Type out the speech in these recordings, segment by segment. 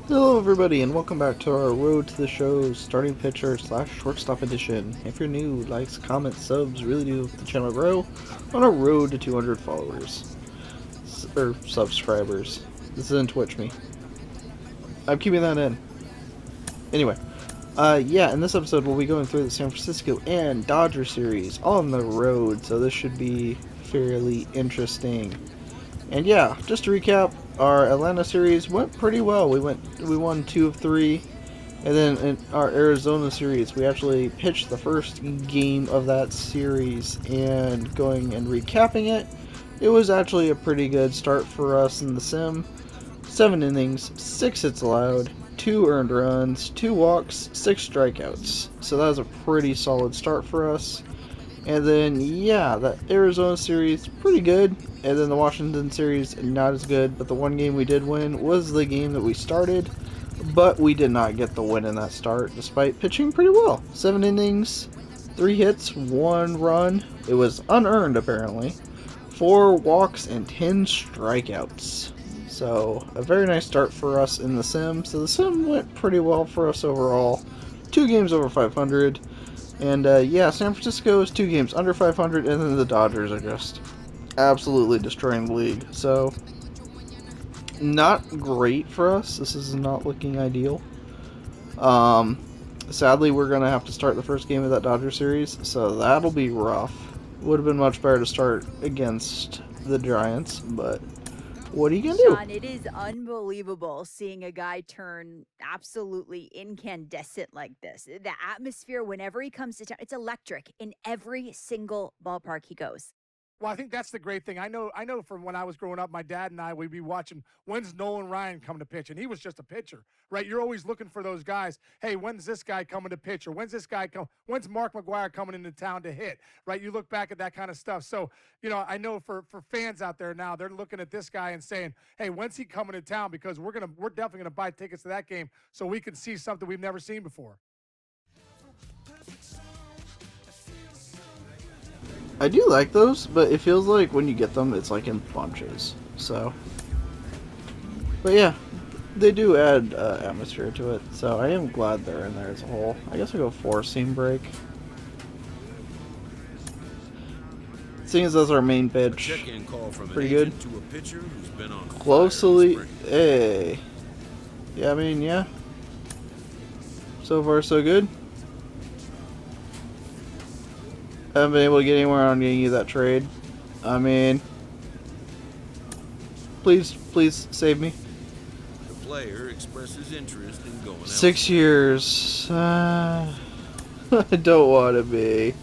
Hello everybody and welcome back to our Road to the Show starting pitcher slash shortstop edition. If you're new, likes, comments, subs really do help the channel grow on a road to 200 followers. Or subscribers. This isn't Twitch me. I'm keeping that in. Anyway, in this episode we'll be going through the San Francisco and Dodger series on the road, so this should be fairly interesting. And yeah, just to recap, our Atlanta series went pretty well. We won 2 of 3, and then in our Arizona series, we actually pitched the first game of that series. And going and recapping it, it was actually a pretty good start for us in the sim. 7 innings, 6 hits allowed, 2 earned runs, 2 walks, 6 strikeouts. So that was a pretty solid start for us. And then, yeah, the Arizona series, pretty good. And then the Washington series, not as good. But the one game we did win was the game that we started. But we did not get the win in that start, despite pitching pretty well. 7 innings, 3 hits, 1 run. It was unearned, apparently. 4 walks and 10 strikeouts. So, a very nice start for us in the sim. So the sim went pretty well for us overall. 2 games over 500. And yeah, San Francisco is 2 games under 500, and then the Dodgers are just absolutely destroying the league. So, not great for us. This is not looking ideal. Sadly, we're going to have to start the first game of that Dodger series, so that'll be rough. Would have been much better to start against the Giants, but what are you going to do? Sean, it is unbelievable seeing a guy turn absolutely incandescent like this. The atmosphere, whenever he comes to town, it's electric in every single ballpark he goes. Well, I think that's the great thing. I know from when I was growing up, my dad and I, we'd be watching, when's Nolan Ryan coming to pitch? And he was just a pitcher, right? You're always looking for those guys. Hey, when's this guy coming to pitch? Or when's this guy when's Mark McGwire coming into town to hit, right? You look back at that kind of stuff. So, I know for fans out there now, they're looking at this guy and saying, hey, when's he coming to town? Because we're definitely going to buy tickets to that game so we can see something we've never seen before. I do like those, but it feels like when you get them, it's like in bunches. So, but yeah, they do add atmosphere to it. So I am glad they're in there as a whole. I guess I'll go 4-seam break. Seeing as that's our main pitch, pretty good. Closely, hey, yeah, I mean, yeah. So far, so good. Haven't been able to get anywhere on getting you that trade. I mean, please save me. The player expresses interest in going 6 years. I don't want to be.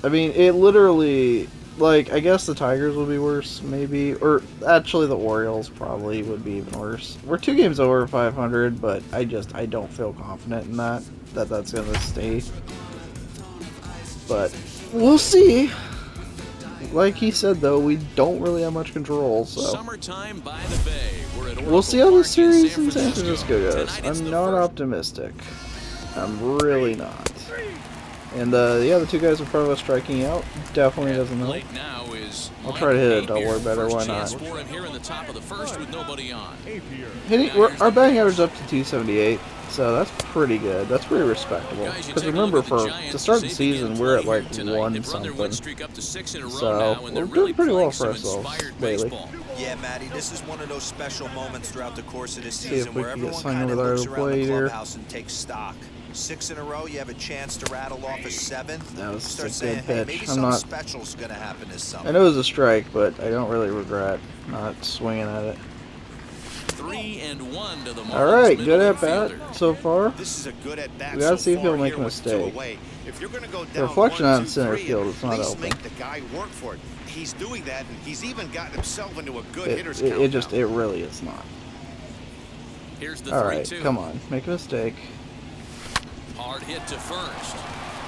I mean, it literally, like, I guess the Tigers would be worse, maybe. Or, actually, the Orioles probably would be even worse. We're 2 games over 500, but I don't feel confident in that's going to stay. But we'll see. Like he said, though, we don't really have much control, so Summertime by the Bay. We'll see how the series in San Francisco goes. I'm not optimistic. I'm really not. And the 2 guys in front of us striking out definitely doesn't help. I'll try to hit a double or better. Why not? Our batting average is up to 278. So that's pretty good. That's pretty respectable. Because remember, to start the season, we're at like 1 something. So we're doing pretty well for ourselves lately. Yeah, Matty, this is one of those special moments throughout the course of the See season if we where can get everyone signed kind of with our looks around the plate here. clubhouse and takes stock. 6 in a row, you have a chance to rattle off a 7th. That was Start a saying, good hey, pitch. maybe I'm something not. special's gonna happen this summer. I know it was a strike, but I don't really regret not swinging at it. 3-1 to the All right, good at bat so far. This is a good at bat. We gotta so see if he'll far make a here with 2 mistake. away. If you're gonna go The down reflection 1, on 2, center 3, field is not at least open. make the guy work for it. He's doing that, and he's even gotten himself into a good hitter's It count. it really is not. Here's the All right, 3-2. come on, make a mistake. Hard hit to first.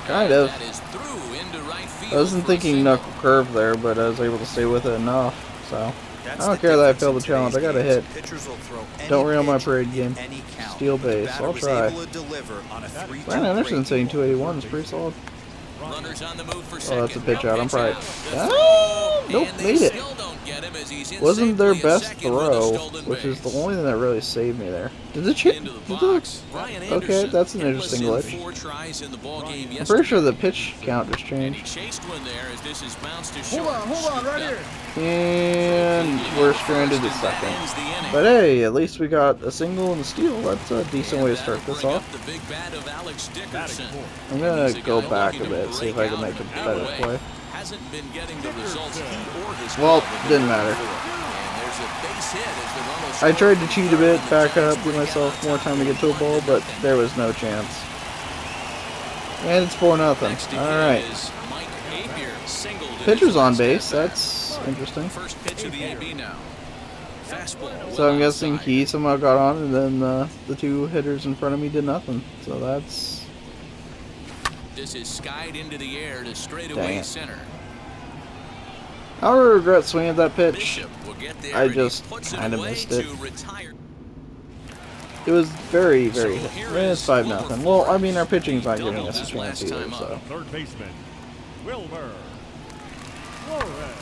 Kind of. That is through into right field. I wasn't thinking knuckle curve there, but I was able to stay with it enough. So I don't care that I failed the challenge. I got a hit. Don't rain on my parade game. Steal base. I'll try. Brandon Anderson saying 281 is pretty solid. Runners on the move for Oh, that's a second. pitch out. I'm probably. Oh, Nope, made it. Still don't get him as he's in Wasn't their safely at best second with a throw, stolen which is the base. only thing that really saved me there. Did the chip? Into the box. Brian Okay, Anderson, that's an hitless interesting in glitch. 4 tries in the ball game I'm yesterday. pretty sure the pitch count just And he changed. chased one there as this is bounced to short. Hold on, right here. And we're stranded at second. But hey, at least we got a single and a steal. That's a decent way to start this off. The big bat of Alex Dickerson. I'm gonna go back a bit, see if I can make a better play. Hasn't been getting the results he or his Well, club didn't matter. And there's a base hit as the run will I tried to score. cheat a bit, back up, give myself more time to get to a ball, but there was no chance. And it's 4-0. Next to hit Alright. is Mike Apier, singled in Pitcher's his on last base, at-bat. that's interesting. First pitch of the AB now. Fastball. So I'm well guessing outside. he somehow got on, and then the two hitters in front of me did nothing. So that's... This is skied into the air to Dang straightaway it. center. I regret swinging at that pitch. Bishop will get there I and he just puts it kind of away missed it. to retire. It was very, very... So here It's is 5-0. Well, I mean, our pitching's not giving Doubled us a his chance last either, time so... up. Third baseman, Wilmer Flores.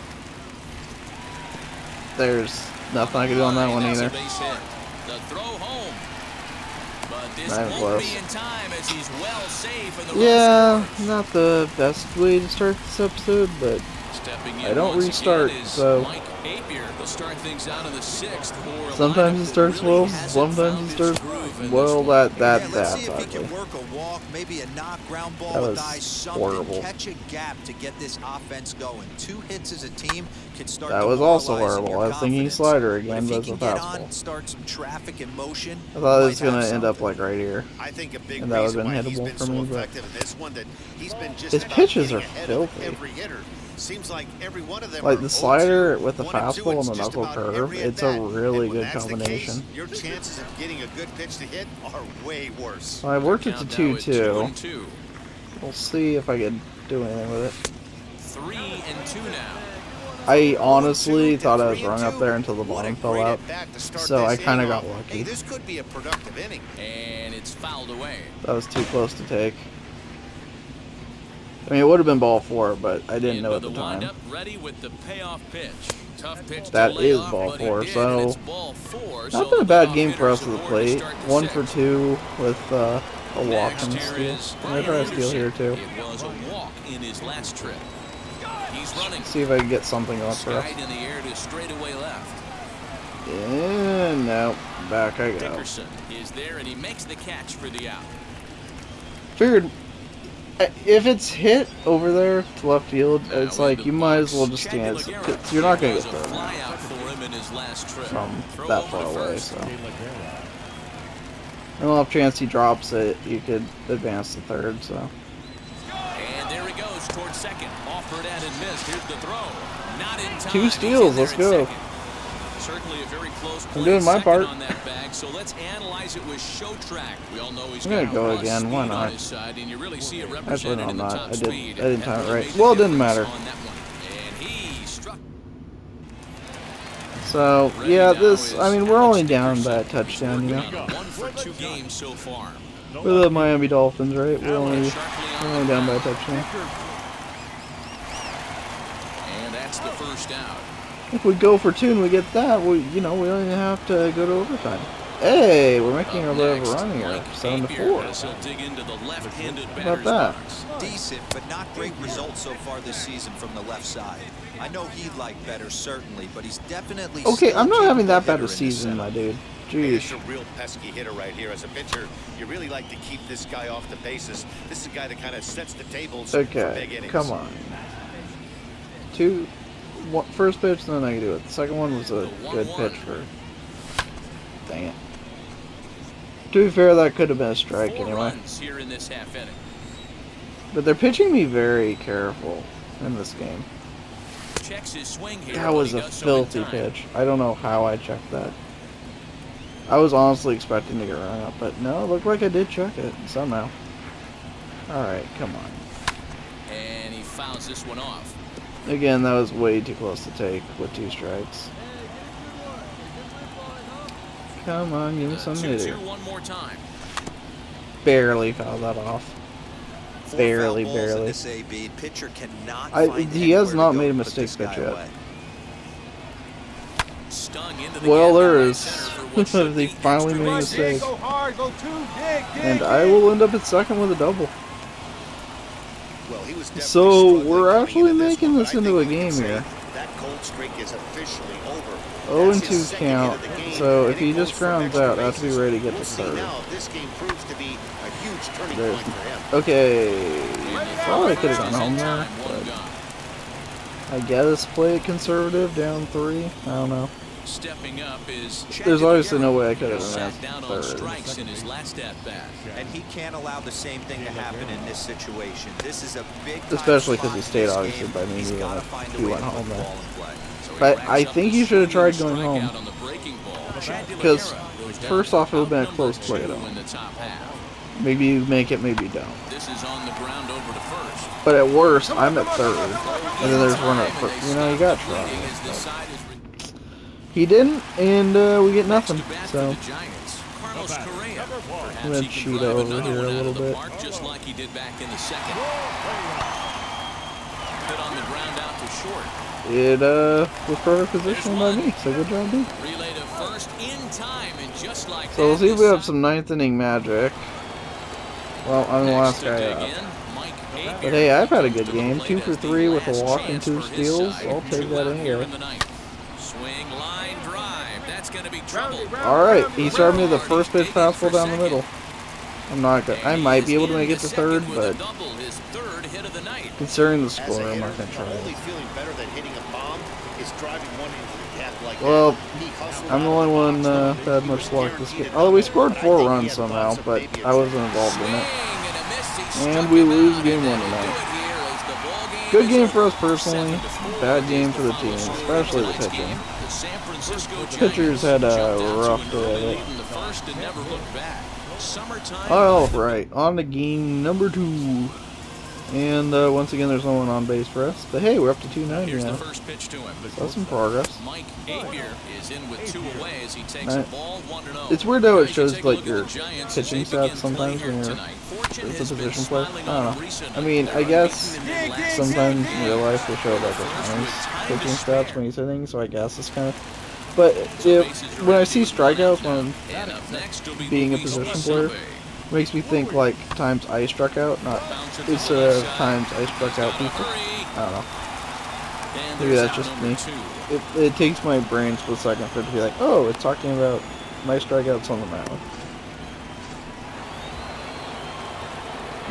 There's nothing I can do on that one That's a either. base hit. The throw home. But this Not even won't close. be in time as he's well safe and the Yeah, run scores. not the best way to start this episode, but Stepping in I don't once restart, again is so- Mike Apier. He'll start things out in the 6th for a sometimes lineup it starts that really well, hasn't sometimes found it its starts groove in well. this one. Let's That's see if he ugly. can work a walk, maybe a knock, ground ball, That a was dive, something. horrible. Catch a gap to get this offense going. 2 hits as a team can start That was also demoralizing horrible. your I was thinking confidence. slider But again, if but he it's a can get fastball. on, start some traffic in motion, I thought it he was might gonna have end up something. like right here. I think a big And that would've reason been why he's hittable been for so me, but effective in this one that he's been just his about pitches getting are ahead of filthy. every hitter. Seems like every one of them Like are the slider with the 1 and 2. fastball and It's the just knuckle about curve, every it's a at-bat. really And when good that's the combination. case, your chances of getting a good pitch to hit are way worse. I worked it to Count now at 2-2. 2-2. We'll see if I can do anything with it. 3-2 now. I honestly 2 thought I was 3 wrong and up 2. there until the What a bottom fell great out. at-bat to start So I this kind of inning got off. lucky. Hey, this could be a productive inning. And it's fouled away. That was too close to take. I mean, it would have been ball 4, but I didn't know at the time. Windup, ready with the payoff pitch. Tough pitch That to lay is off, ball but he 4, did, so and it's ball 4, Not so been a the bad leadoff game for us hitters at the aboard to plate. start the 1 for 6th. 2 with a walk Next and a here steal. is I'm gonna Brian try a steal here Anderson. too. It was a walk in his last trip. He's running. See if I can get something going for us. Skied in the air to straightaway left. And no, back I go. Dickerson is there and he makes the catch for the out. Figured if it's hit over there to left field, it's Now like into you the might box. as well just Shaggy stand. Laguerre. You're not gonna It get was a thrown fly out out for him in his last trip. from Throw that over far to away. first. So, and well, if chance he drops it, you could advance to third. So. And there he goes towards second. Offered at and missed. Here's the throw. Not in time. 2 He's steals, in there let's at go. second. Certainly a very close I'm play doing my second part. on that bag. So let's analyze it with show track. We all know he's I'm gonna got go raw again, speed why on not? his side, and you really see it Actually, represented no, I'm in the not. top I speed. didn't time it That really right. made the Well, it didn't difference matter. on that one. And he struck. So Ready yeah, now this. is I mean, we're Alex only down Dickerson. by a touchdown, you know. He's working on 1 for 2 games so far. We're the Miami Dolphins, right? We're only Sharply we're on only the down by a ground. touchdown. And that's the first out. If we go for 2 and we get that, we only have to go to overtime. Hey, we're making a Up little next, run here, Mike 7-4. Apier as he'll dig into the left-handed How batter's about that? box. Decent, but not great results so far this season from the left side. I know he'd like better, certainly, but he's definitely Okay, still I'm not a having that capable bad a hitter in this season, setup. my dude. Hey, this is Jeez. a real pesky hitter right here. As a pitcher, you really like to keep this guy off the bases. This is a guy that kind of sets the tables for big Okay, innings. come on. First pitch, then I can do it. The second one was a good pitch for. Dang it. To be fair, that could have been a strike 4 anyway. runs here in this half inning. But they're pitching me very careful in this game. Checks his swing here. That but was he a does so in filthy time. pitch. I don't know how I checked that. I was honestly expecting to get run up, but no, it looked like I did check it somehow. Alright, come on. And he fouls this one off. Again, that was way too close to take with 2 strikes. Come on, give me something to 2-2 do. one more time. Barely fouled that off. 4 Barely, foul balls in barely. this AB. Pitcher cannot He find has anywhere not to go made a to put mistake this guy pitch yet. away. Well, there is. They finally made a mistake. Go hard, go two, dig, And I will end up at second with a double. Well, he was definitely So struggling we're coming actually into this making one, this but I into think a we can game say here. That cold streak is officially over. 0 and That's his 2 second hit count. of the game, So and if he just goes for grounds extra out, I have to be bases. ready to get We'll to see third. now if this game proves to be a huge turning There's point for him. okay. Probably could have gone home there, but I guess play it conservative, down 3. I don't know. Stepping up is There's obviously no way I could have sat done down that on third. strikes in his last at bat. And he can't allow the same thing to happen in this situation. This is a big Especially because he stayed obviously by me being gotta like, find a he way went to home put the there. ball in play. So he But racks I up think the he should have tried swinging going home. strikeout on the breaking ball. Chad Because Liguera goes down first off, it would have been a out close number play, 2 though. in the top half. Maybe you make it, maybe you don't. This is on the ground over to first. But at worst, I'm at third. And then there's one at first. You know, you got to try. As the side is He didn't, and we get nothing. to bat So, for the Giants. Carlos Correa. I'm Perhaps gonna he can cheat drive over another here a one out little of the bit. park, just like he did back in the second. Hit on the ground out to short. it was perfect positioning by me. So good job, dude. Relay to first in time, and just like So we'll that, see if we the have some ninth inning magic. Well, I'm the last next to guy dig up. in, Mike But Apier hey, I've had a good to the game. plate 2 for as the 3 with a last walk and chance 2 for his steals. side. I'll take 2 that out here anyway. in the ninth. Swing, line, drive. That's going to be trouble. Alright, he started me with the first pitch fastball down the middle. I'm not gonna. I And might he be is able to in make it the to third, second with a but double, his third hit of the night. considering the As score, a I'm hitter, not gonna try the it. only feeling better than hitting a bomb is driving one into the gap like Well, that. He hustled I'm the out of only one box, that had he much was luck this guaranteed game. a Although we double, scored but I 4 think he runs had somehow, thoughts of but maybe a I wasn't triple. involved in it. Swing and a miss. He struck And we him lose out, game and 1 that'll do tonight. it here as the ball game Good is game over. for us personally. 7-4 Bad is game the for the follow team, score in especially the tonight's pitching. game. The San Francisco Pitchers Giants had a jumped out to rough an day of early it. lead in the first and never looked back. Summertime. Alright, on to game number 2. And once again, there's no one on base for us. But hey, we're up to 290 Here's the now. first pitch to him. That's some progress. Mike Apier is in with 2 away as he takes Right. a ball 1-0. It's weird how it Guys, you shows take a like look at your the Giants pitching as they begin stats sometimes play when here you're tonight. Fortune it's a has been position player. I smiling don't on know. them recently. I mean, I They're guess unbeaten in their last sometimes 7 in real life they show like runners pitching stats when he's hitting, so I guess it's kind of. But when I see strikeouts when And up next will be being a Luis position player, Lasube. it makes me think like times I struck out, not instead of times I struck out people. I don't know. And Maybe there's that's out just number me. 2. It takes my brain split second for it to be like, oh, it's talking about my strikeouts on the mound.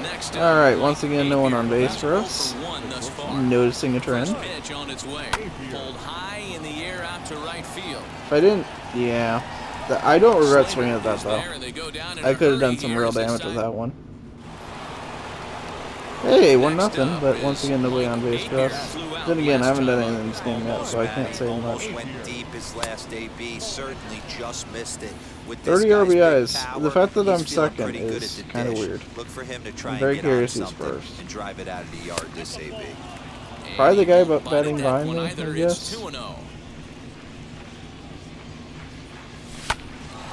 Next All right, up, once again, no one on Apier. base for us. 0 for 1 thus far. Noticing a trend. First pitch on its way. Pulled high in the air out to right field. If I didn't, yeah. I don't regret swinging at that Slater though. is there, and they go down in I a could have hurry done some here real as they damage with sign- that one. Hey, 1-0, Next but up once is again, nobody on Mike base for Apier us. flew out Then again, I last haven't done time anything in this game yet, so I can't say much. Almost went deep his last AB. Certainly just missed it. With 30 this guy's big RBIs. power, The fact that he's I'm feeling second pretty good is at the kinda dish. weird. Look for him to try I'm and very get curious on who's something first. and drive it out of the yard this AB. Probably the And guy he about won't bite at batting that behind one me, either. I It's guess. 2-0.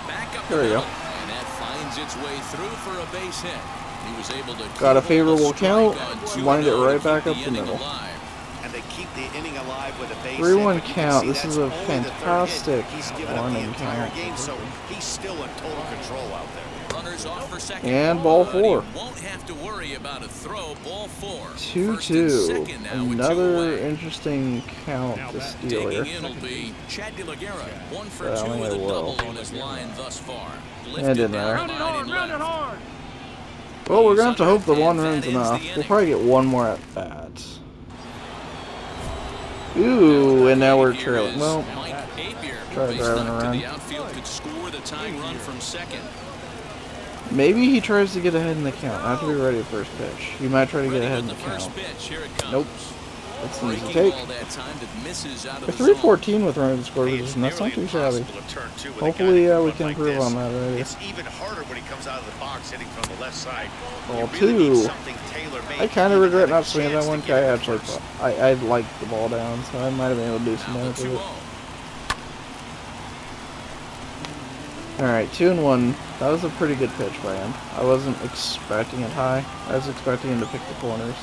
Back up There the we go. middle, and that finds its way through for a base hit. He was able to Got a keep favorable the strike count, on 2-0 lined it to right keep back the up the inning middle. alive. And they keep the inning alive with a base 3-1 hit, but you can count. see This that's is a only the third hit. fantastic He's given up the running entire count. game, so he's still in total control out there. Runners off for second. And ball But 4. he won't have to worry about a throw. Ball 4. First and 2-2. second now with 2 Another away. interesting count to steal here. Digging in will be Chad Liguera. 1 for Well, 2 I with a will. double on his line thus far. It Lifted didn't down matter. line and left. Well, we're gonna have to He's hope the under, one and run's that ends enough. the We'll inning. probably get one more at bat. Ooh, and now we're trailing. Well, Mike Apier, try base driving knock to around. the outfield, could score the tying run from second. maybe he tries to get ahead in the count. I have to be ready at first pitch. He might try to get Ready ahead in with the the first count. pitch. Here it comes. Nope. That's an easy Breaking take. ball that time that misses out of For the zone. 314 with runners scored, Hey, that's not nearly too shabby. impossible to turn two with a guy Hopefully, that can we run can like improve this. on that later. It's even harder when he comes out of the box hitting from the left side. Ball You really need 2. something tailor-made I kind to of even regret have a not swinging that chance to one. get I it actually first. thought I liked the ball down, so I might have been able to do some Now damage the with 2-0. it. Alright, 2-1. That was a pretty good pitch by him. I wasn't expecting it high. I was expecting him to pick the corners.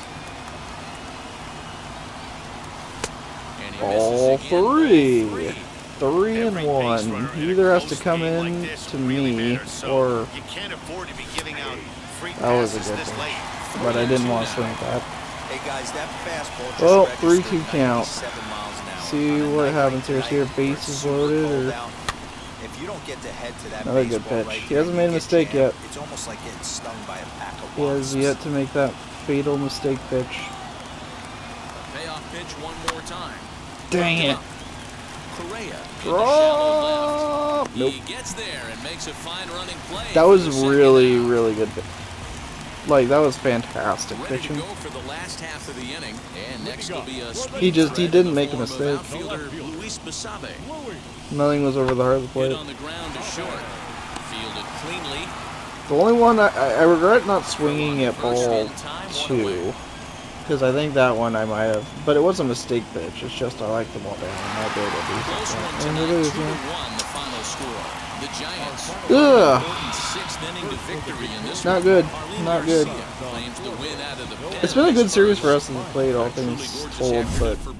And he Ball misses again. 3. Ball 3. 3-1. He either has to come in to me or you can't afford to be giving out free that was a passes good this pitch. late. But I didn't want to swing at that. Hey guys, that fastball just Well, registered 3-2 count. 97 miles an hour. See On a what night happens here. like See if tonight, where base it's is super loaded cold or out, if you don't get to head to that another good baseball pitch. right He there, hasn't you made a get mistake jammed. yet. It's almost like getting stung by a pack of He has wasps. yet to make that fatal mistake pitch. Payoff pitch one more time. Dang it. Correa in the shallow left. Drop! Nope. He gets there and makes a fine running play. That for was the second really, out. really good. Like, that was fantastic Ready to pitching. go for the last half of the inning. And next will be a He didn't in the make a form of mistake. outfielder Luis Basabe. Nothing was over the heart of the Hit plate. on the ground to short. Fielded cleanly. The only one I regret not swinging at ball 2, because I think that one I might have, but it was a mistake pitch. It's just I like the ball down. I might be able to do Close something. one And tonight, it is, 2-1 man. the final score. The Giants. Ugh. 6th inning to victory in this Not one. good. Arlene Not good. Garcia claims the win out of the pen. It's been a good series for us Truly in the plate, all things gorgeous told, afternoon but for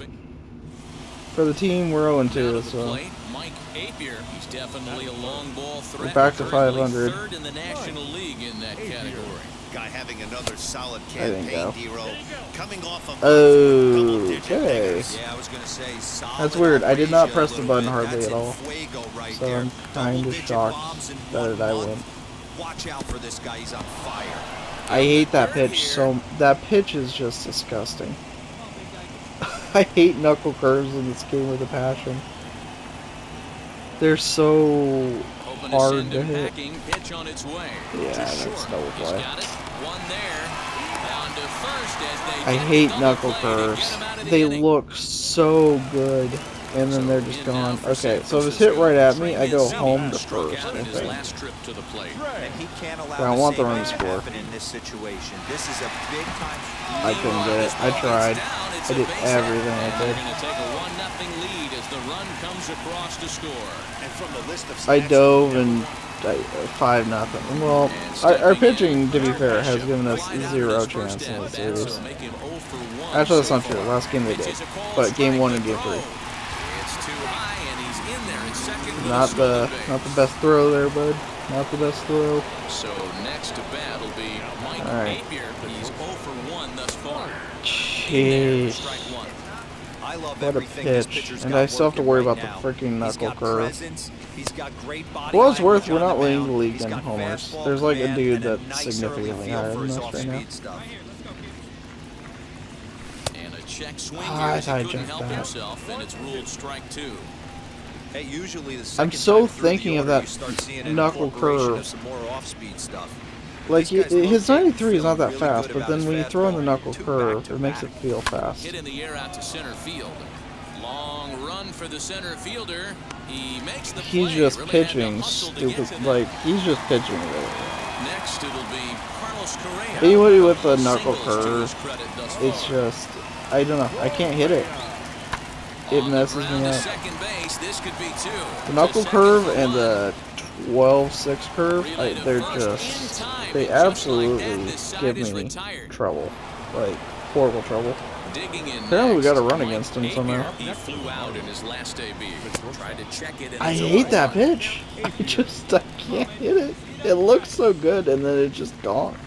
for the team, we're 0-2, Out of the so plate, Mike Apier. He's definitely a long ball threat. back to Currently 500. Third in the National League in that category. Guy having another solid I think campaign, so. D-Row. Coming off of Okay. Yeah, I was gonna say solid That's weird. I did not operation, press a the little button bit. hardly That's at all. Fuego right So there. I'm kind of Double-digit shocked bombs in that 1 I month. win. Watch out for this guy. He's on fire. I hate that pitch so. That pitch is just disgusting. I hate knuckle curves in this game with a passion. They're so Hoping hard send to him hit. packing. Pitch on its way. Yeah, To that's short. no He's play. got it. One there. On to first as they I get hate the double knuckle play to get curves. him out of the They inning. look so good, and then they're just gone. Okay, so if it's hit right at me, I go home to Struck first, out I in his think. last trip to the plate. And he can't allow But I the want same the run to thing score. happen in this situation. This is a big time. I couldn't get it. I tried. I did everything I They're could. going to take a 1-0 lead as the run comes across to score. And from the list of I stats, dove and 5-0. Well, our pitching, to be fair, has given us zero chance in the series. Actually, that's not true. Last game they did, but game 1 and game 3. It's too high, and he's in there at second with a Not the stolen base. best throw there, bud. Not the best throw. So next to bat will be Mike All right. Apier. He's 0 for 1 thus far. In there for Jeez. strike 1. I love What a everything this pitch. pitcher's And got I still have to working worry right about now. the freaking He's knuckle got curve. presence, he's got great body For what it's worth, language we're on not the leading the mound, league he's in got homers. fastball There's like a command dude and a that's nice early significantly feel higher for than his us right now. off-speed stuff. And a check swing Ah, here I as he thought I couldn't jumped help that. himself, and it's ruled strike 2. Hey, usually the I'm second so time through the thinking of order, that you start seeing an knuckle incorporation curve. of some more off-speed stuff. Like, These guys his look 93 is not that really fast, good but about then his when you throw in the fastball. knuckle Two curve, back to it makes it back. feel fast. Hit in the air out to center field. Long run for the center fielder. He makes the He's play. just Really had to pitching hustle to get stupid. to that. Like, he's just pitching really well. Next, it'll be Carlos Correa. Anybody with a Couple knuckle singles to his curve, credit thus it's far. just, I don't know. I can't hit it. It On the messes ground me to up. second base. This could be 2. The knuckle To second curve for and 1. the 12-6 curve, Relay to they're first in just, time, they and just like absolutely that, this side give is me retired. trouble. Like, horrible trouble. Digging in Apparently we got a next, run Mike against him Apier. somehow. He flew out in his last debut. Tried to check it. I hate that pitch. I can't hit it. It looks so good, and then it's just gone.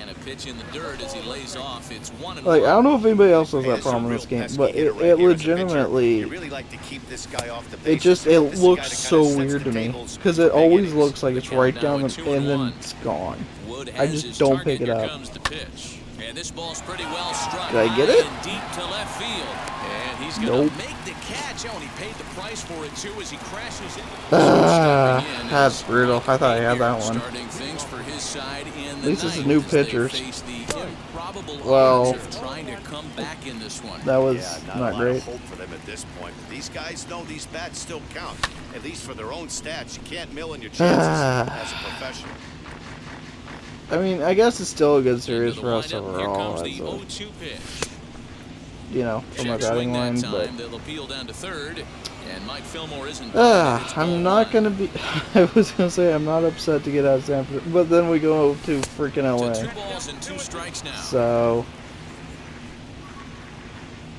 And a pitch in the dirt as he lays off. It's 1-1. Like, I don't know if anybody else has Hey, that there's a problem in real this game, pesky but hitter it right here as a pitcher. legitimately, You really like to keep this guy off the it bases. just, This it is the looks guy that so kinda sets weird the to me. tables Because for it big always innings. looks like it's Count right now down at the, and then 2-1. it's gone. Wood I has just his don't target. pick it Here up. comes the pitch. And this ball's pretty well struck. Did I get high it? and deep to left field. And he's going to Nope. make the catch. Oh, and he paid the price for it, too, as he crashes in. Ah, Stepping in that's is brutal. Mike I thought I had Apier, that one. starting things for his side in At the least it's the ninth new as they pitchers. face the improbable Well, odds of trying to come back in this one. That was Yeah, not, not a lot great. of hope for them at this point. But these guys know these bats still count, at least for their own stats. You can't mill in your chances as a professional. I mean, I guess it's still a good series Into for the us lineup. Here overall, comes the as a, 0-2 pitch. you know, from a Check batting swing that line, time. but They'll appeal down to third, and Mike Fillmore isn't. It's ball I'm not 1. gonna be. I was gonna say I'm not upset to get out of San Francisco, but then we go to freaking LA. To 2 balls and 2 strikes now. So,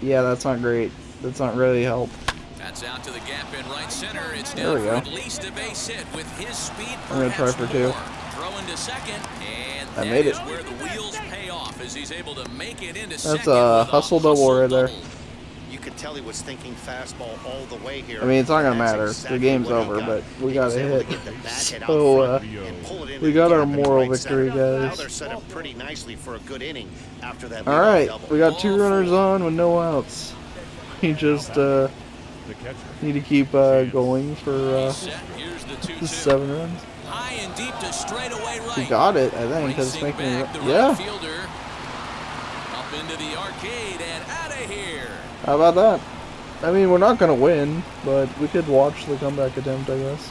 yeah, that's not great. That's not really help. That's out to the gap in right center. It's There down we for go. at least a base hit with his speed. I'm gonna try for 2. Throwing to second, and I that made is it. where the wheels pay off as he's able to make it into That's second a with hustle double right there. You could tell he was thinking fastball all the way here. I mean, it's not gonna and that's matter. exactly The game's what he over, got. but we He got was a able hit. to get the bat hit out So, front and pull it into we the got gap our in the moral right victory, center. Now guys. they're set up pretty nicely for a good inning after that All leadoff right, double. we got 2 runners on with no outs. We just The catcher. need to keep going for Set. Here's the 2-2. 7 runs. High and deep to straightaway right. We got it, I think, because it's Racing making me. back, the right Yeah. fielder. Up into the arcade and out of here. How about that? I mean, we're not gonna win, but we could watch the comeback attempt, I guess.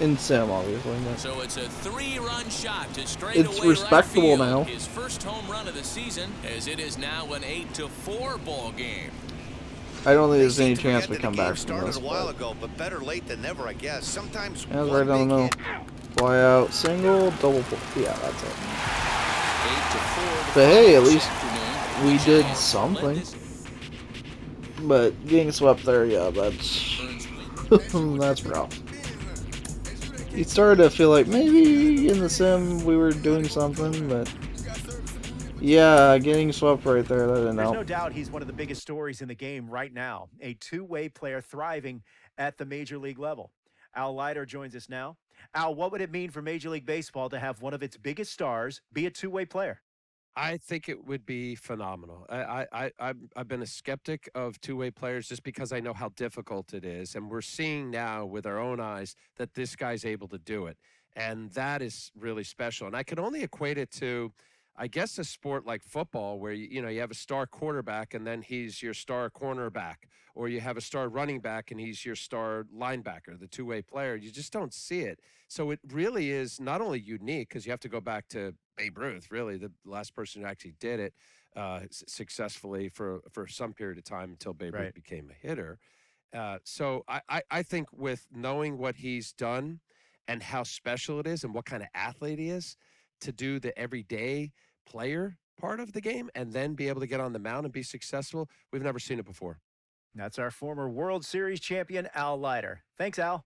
In sim, obviously. But So it's a 3-run shot to straightaway it's respectable right field. now. His first home run of the season, as it is now an 8-4 ball game. I don't think They there's any seem to chance forget we that come the game back from started this. a while But ago, but better late than never, I guess. Sometimes yeah, one right down the big middle. hit. Fly out, single, double pull. Yeah, that's it. 8-4. But hey, at least afternoon. we The did Giants something. led this- But getting swept there, yeah, that's that's rough. It started to feel like maybe in the sim we were doing something, but yeah, getting swept right there, that didn't There's help. no doubt he's one of the biggest stories in the game right now. A two-way player thriving at the major league level. Al Leiter joins us now. Al, what would it mean for Major League Baseball to have one of its biggest stars be a two-way player? I think it would be phenomenal. I've been a skeptic of two-way players just because I know how difficult it is, and we're seeing now with our own eyes that this guy's able to do it, and that is really special. And I can only equate it to, I guess, a sport like football where you have a star quarterback and then he's your star cornerback, or you have a star running back and he's your star linebacker, the two-way player. You just don't see it. So it really is not only unique because you have to go back to Babe Ruth, really the last person who actually did it successfully for some period of time until Babe Ruth became a hitter. So I think with knowing what he's done and how special it is and what kind of athlete he is, to do the everyday player part of the game and then be able to get on the mound and be successful, we've never seen it before. That's our former World Series champion, Al Leiter. Thanks, Al.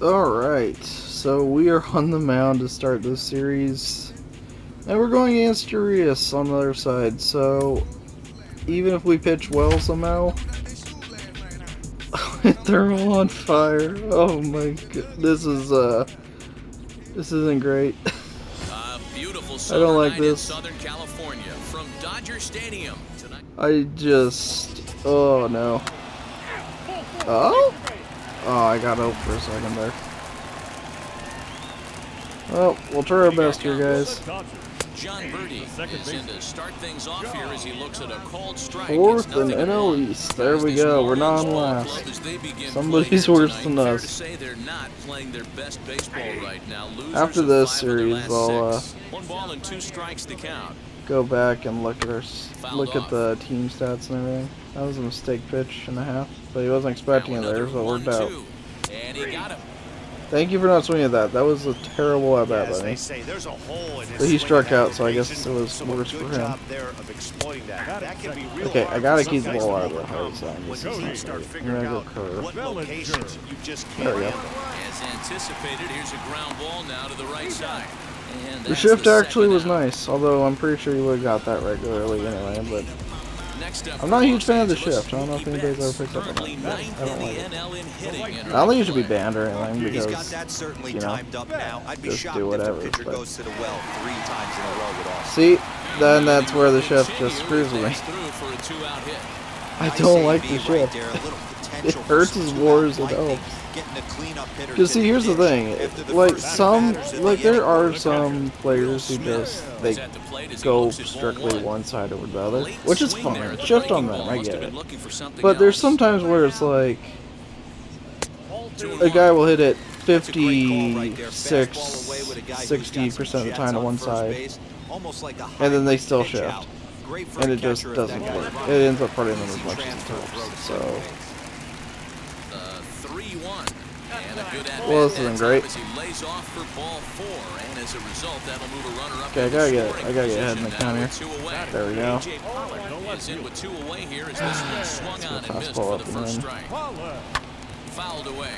Alright, so we are on the mound to start this series, and we're going against Urias on the other side, so even if we pitch well somehow, they're all on fire. Oh my god, this isn't great. Beautiful I don't like night this. in Southern California from Dodger Stadium tonight. Oh no. Oh? Oh, I got out for a second there. Well, we'll try our best here, guys. John Birdie is in to start things off here as he looks at a called strike. Fourth and NL East. There we go. We're not on last. Somebody's worse than Fair to us. say they're not playing their best baseball right now. Losers After of this 5 of their series, last I'll 6. 1 ball and 2 strikes to count. go back and look at off. the team stats and everything. That was a mistake pitch and a half, but he wasn't expecting it there, so it worked out. 1-2. And he got him. Thank you for not swinging at that. That was a terrible at bat As by they me. say, there's a hole in his But he swing struck and out, so I guess application, it was so worse a for good him. job there of exploiting that. That can be real Okay, hard I gotta for keep the some guys ball to out of the overcome hard side. This when is you not start great. I'm figuring gonna go out curve. what locations you just There can't we go. handle. As anticipated, here's a ground ball now to the right side. And The that's shift actually second was out. nice, although I'm pretty sure you would have got that regularly anyway, but Next up I'm not a huge for fan of the Los Angeles, shift. I don't know if Mookie anybody's Betts, ever picked up on currently that. ninth I don't in like the it. NL in hitting and I don't think it should be play. banned or anything He's got because, that certainly you know, timed up now. I'd be just shocked do if whatever, the pitcher but- goes to the well 3 times in a row with Austin. see, then that's where the shift just screws with me. Through for a 2-out hit. I say don't like B the right shift. there, a little It potential for hurts some as two-out more as it lightning, helps. getting a cleanup hitter Because to see, here's the thing, After the like first some, batters in like the there inning, are some players who just, they Is at the plate as he go looks at ball strictly 1. one side over the other, Late which is swing there fine. at the Shift on breaking them, ball. I Must get have been it. looking for something But there's else. some times where it's like, 2-1. a guy will hit it That's a great call right there. 56, Fastball away with a guy who's got 60% some of the jets time to on one first side, base, almost like a and then they hybrid still pitch shift. out. Great for And a it just catcher if doesn't that guy work. runs. It ends up hurting them Easy as much as it transfer throw to helps. second So, base. 3-1. And a good at Well, bat this isn't that great. time as he lays off for ball 4, and as a result, that'll move a runner up. Okay, I into gotta get scoring ahead in the position now counter. with 2 away. There we go. A.J. Pollock is in with 2 away here as this one swung on and missed fastball for up the and first in. strike. Fouled away.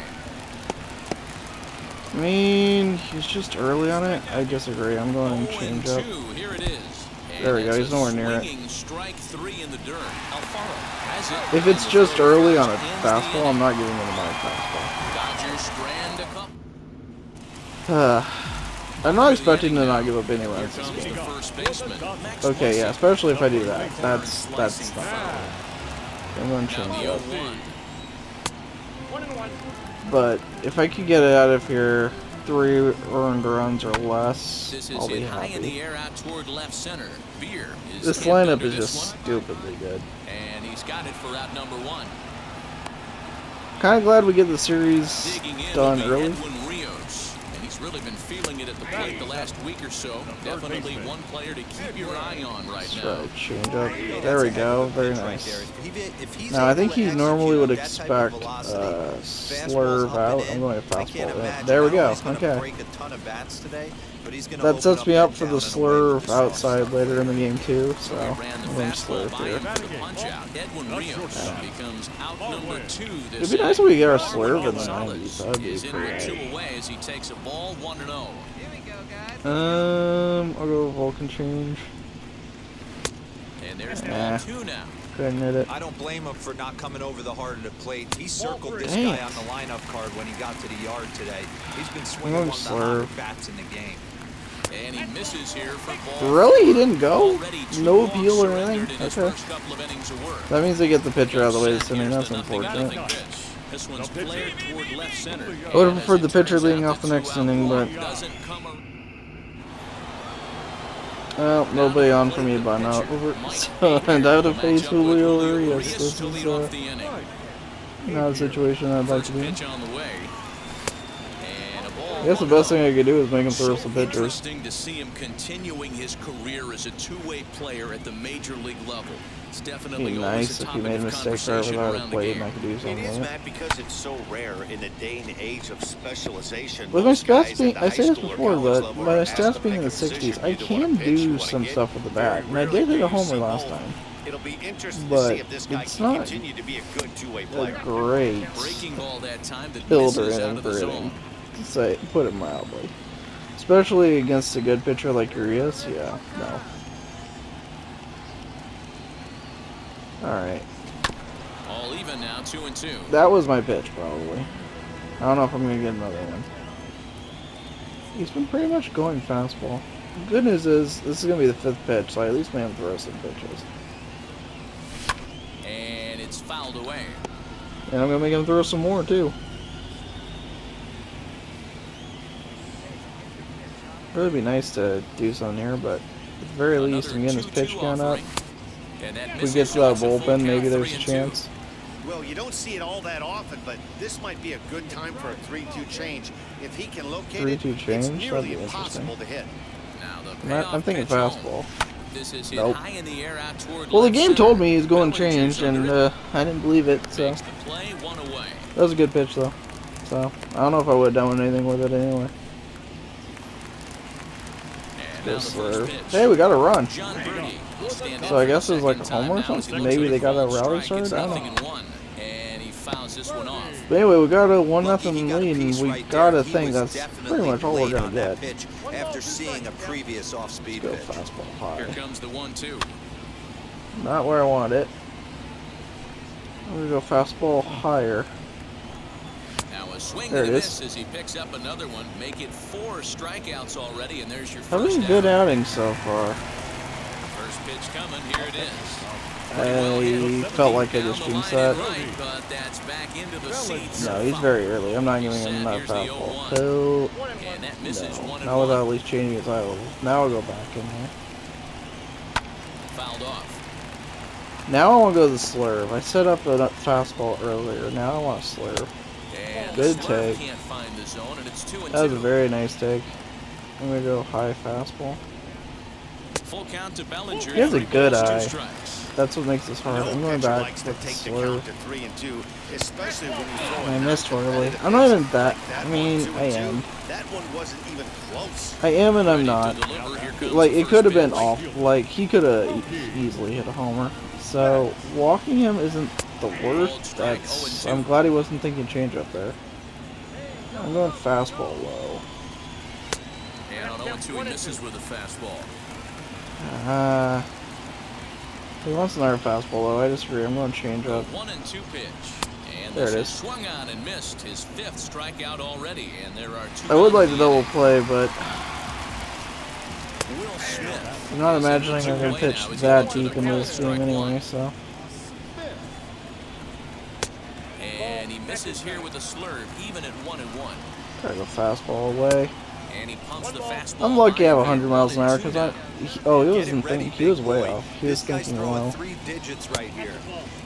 I mean, he's just early on it. I disagree. I'm going to change up. 0-2, here it is. There we And go. that's He's a nowhere near it. swinging strike 3 in the dirt. Alfaro has it. If it's And the just throw early on a ends the fastball, inning. I'm not giving him my fastball. Dodgers strand a couple. I'm not expecting to not give up any Here runs this comes game. the first baseman. Max Okay, yeah, Muncy. especially if I do that. That's Slicing not foul. bad. I'm going to Now change the up. 0-1. But if I could get it out of here, 3 earned runs or less, This is I'll be hit high in the happy. air out toward left center. Beer is This hit lineup under is this just one, stupidly good. and he's got it for out number 1. Kind of glad we get the series Digging in done will be early. Edwin Rios, and he's really been feeling it at the plate the last week or so. Definitely one player to keep your eye on right Let's now. try to change up. There we go. Very nice. If he's Now, I think able he to normally would execute that type expect of velocity, slurve fastballs up out. and I'm in, going to I can't fastball in. imagine There we how go. he's gonna Okay. break a ton of bats today, but he's gonna That open sets me that up for the down and away with slurve the soft outside stuff. later in the game too. So He ran I'm the going to fastball slurve by here. him for the punch out. Edwin Rios becomes out number 2 this It'd be nice if we get our inning. slurve in the Gonzalez 90s. That'd be is in with pretty 2 great. away as he takes a ball 1-0. I'll go Vulcan change. And there's Nah. ball 2 now. Couldn't hit it. I don't blame him for not coming over the hard of the plate. He circled this Dang guy it. on the lineup card when he got to the yard today. He's been I'm swinging going one of the hotter slurve. bats in the game. And he misses here for ball. Really? He didn't go? Already 2 No walks appeal or surrendered anything? in his Okay. first couple of innings of work. That means they get the pitcher out of the way this Set, inning. here's That's the 0-0 unfortunate. pitch. This one's flared toward left center. I would have And preferred as the it pitcher turns leading out, off the the next 2-out inning, walk but doesn't come well, nobody on for me by now. So, and I have to face Julio Urias. This is to lead off the inning. not a situation I'd like to First be in. pitch on the way. And a ball I guess the best thing I could do is make him throw some pitchers. Interesting to see him continuing his career as a two-way player at the major league level. It's It'd definitely be always nice a if he topic made a of mistake right conversation without a around the plate and I game. could do It something is, with it. Matt, because it's so rare in the day and age of specialization. With my Most guys stats at being, the I high say this school or before, college but level my are asked to stats being pick in the a position. 60s, I You don't wanna can pitch, you do wanna some get. stuff with the bat. And I Very did hit a rarely do homer you see last both. time. It'll be interesting But to see if this guy it's can not continue to be a good two-way A player. great Breaking ball that time that builder misses out inning of the for zone. inning, to say, put it mildly. Especially against a good pitcher like Urias, yeah, no. Alright. All even now, 2-2. That was my pitch, probably. I don't know if I'm going to get another one. He's been pretty much going fastball. The good news is, this is going to be the 5th pitch, so I at least made him throw some pitches. And it's fouled away. And I'm going to make him throw some more, too. Really be nice to do something here, but at the very least, I'm getting his pitch count up. If we get to that bullpen, maybe there's a chance. Well, you don't see it all that often, but this might be a good time for a 3-2 change. If he can locate 3-2 it, change? it's That'd nearly be interesting. impossible to hit. Now I'm thinking fastball. This is hit Nope. high in the air out toward Well, the left game center. told me he's going Bellinger's changed, under and it. I didn't believe it, so. Makes the play, 1 away. That was a good pitch, though. So, I don't know if I would have done anything with it anyway. And Go now the first slurve. pitch. Hey, we got a run. John Birdie will stand in So I for guess the it was like a second homer or time now as he something? looks Maybe at they got a ball rally strike. It's started? I don't nothing in one, and he fouls this one off. But anyway, we got a Lucky 1-0 he got a lead, piece and we right got there. a He thing was that's definitely pretty much all we're late going on to that get. pitch after seeing a previous off-speed Go pitch. fastball high. Here comes the 1-2. Not where I want it. I'm going to go fastball higher. Now a swing There and a it miss is. as he picks up another one. Make it 4 strikeouts already, and there's your Having first good down. outings so far. First pitch coming. Here it is. I felt like I just Down the jinxed line that. and right, but that's back into the seats. No, he's very early. I'm not giving him that Here's the fastball. 0-1. So, And that misses no. 1 and Not without 1. at least changing his eye level. Now I'll go back in there. Fouled off. Now I want to go to the slurve. I set up a fastball earlier. Now I want a slurve. And Good the slurve take. can't find the zone, and it's 2-2. That was a very nice take. I'm going to go high fastball. Full count to Bellinger. He has a 3 good balls, 2 eye. strikes. That's what makes this hard. No I'm going pitcher back likes to with take the slurve. count to 3 and 2, especially when you throw I it missed down to horribly. competitive I'm not even pitches that. like that I mean, one, 2 I and 2. am. That one wasn't even close. I am and I'm Ready to not. deliver. Here comes Like, the it could have first been pitch. off. Like, he could have easily hit a homer. So, walking him isn't the worst. That's. I'm glad he wasn't thinking changeup there. I'm going fastball low. And on 0-2, he misses with a fastball. He wants another fastball low. I disagree. I'm going changeup. 1-2 pitch. And There this it is is. swung on and missed. His 5th strikeout already. And there are 2 I would down like in to the double inning. play, but Will Smith. I'm not is imagining able to I'm going to away pitch now as he that goes to the deep into count, this game strike anyway, one. so. And he misses here with a slurve, even at 1-1. Try to go fastball away. And he pumps the fastball. I'm lucky I have high, 100 miles an hour 1-2 because now. he wasn't thinking. He was way off. He was This guy's thinking throwing low. 3 digits right here.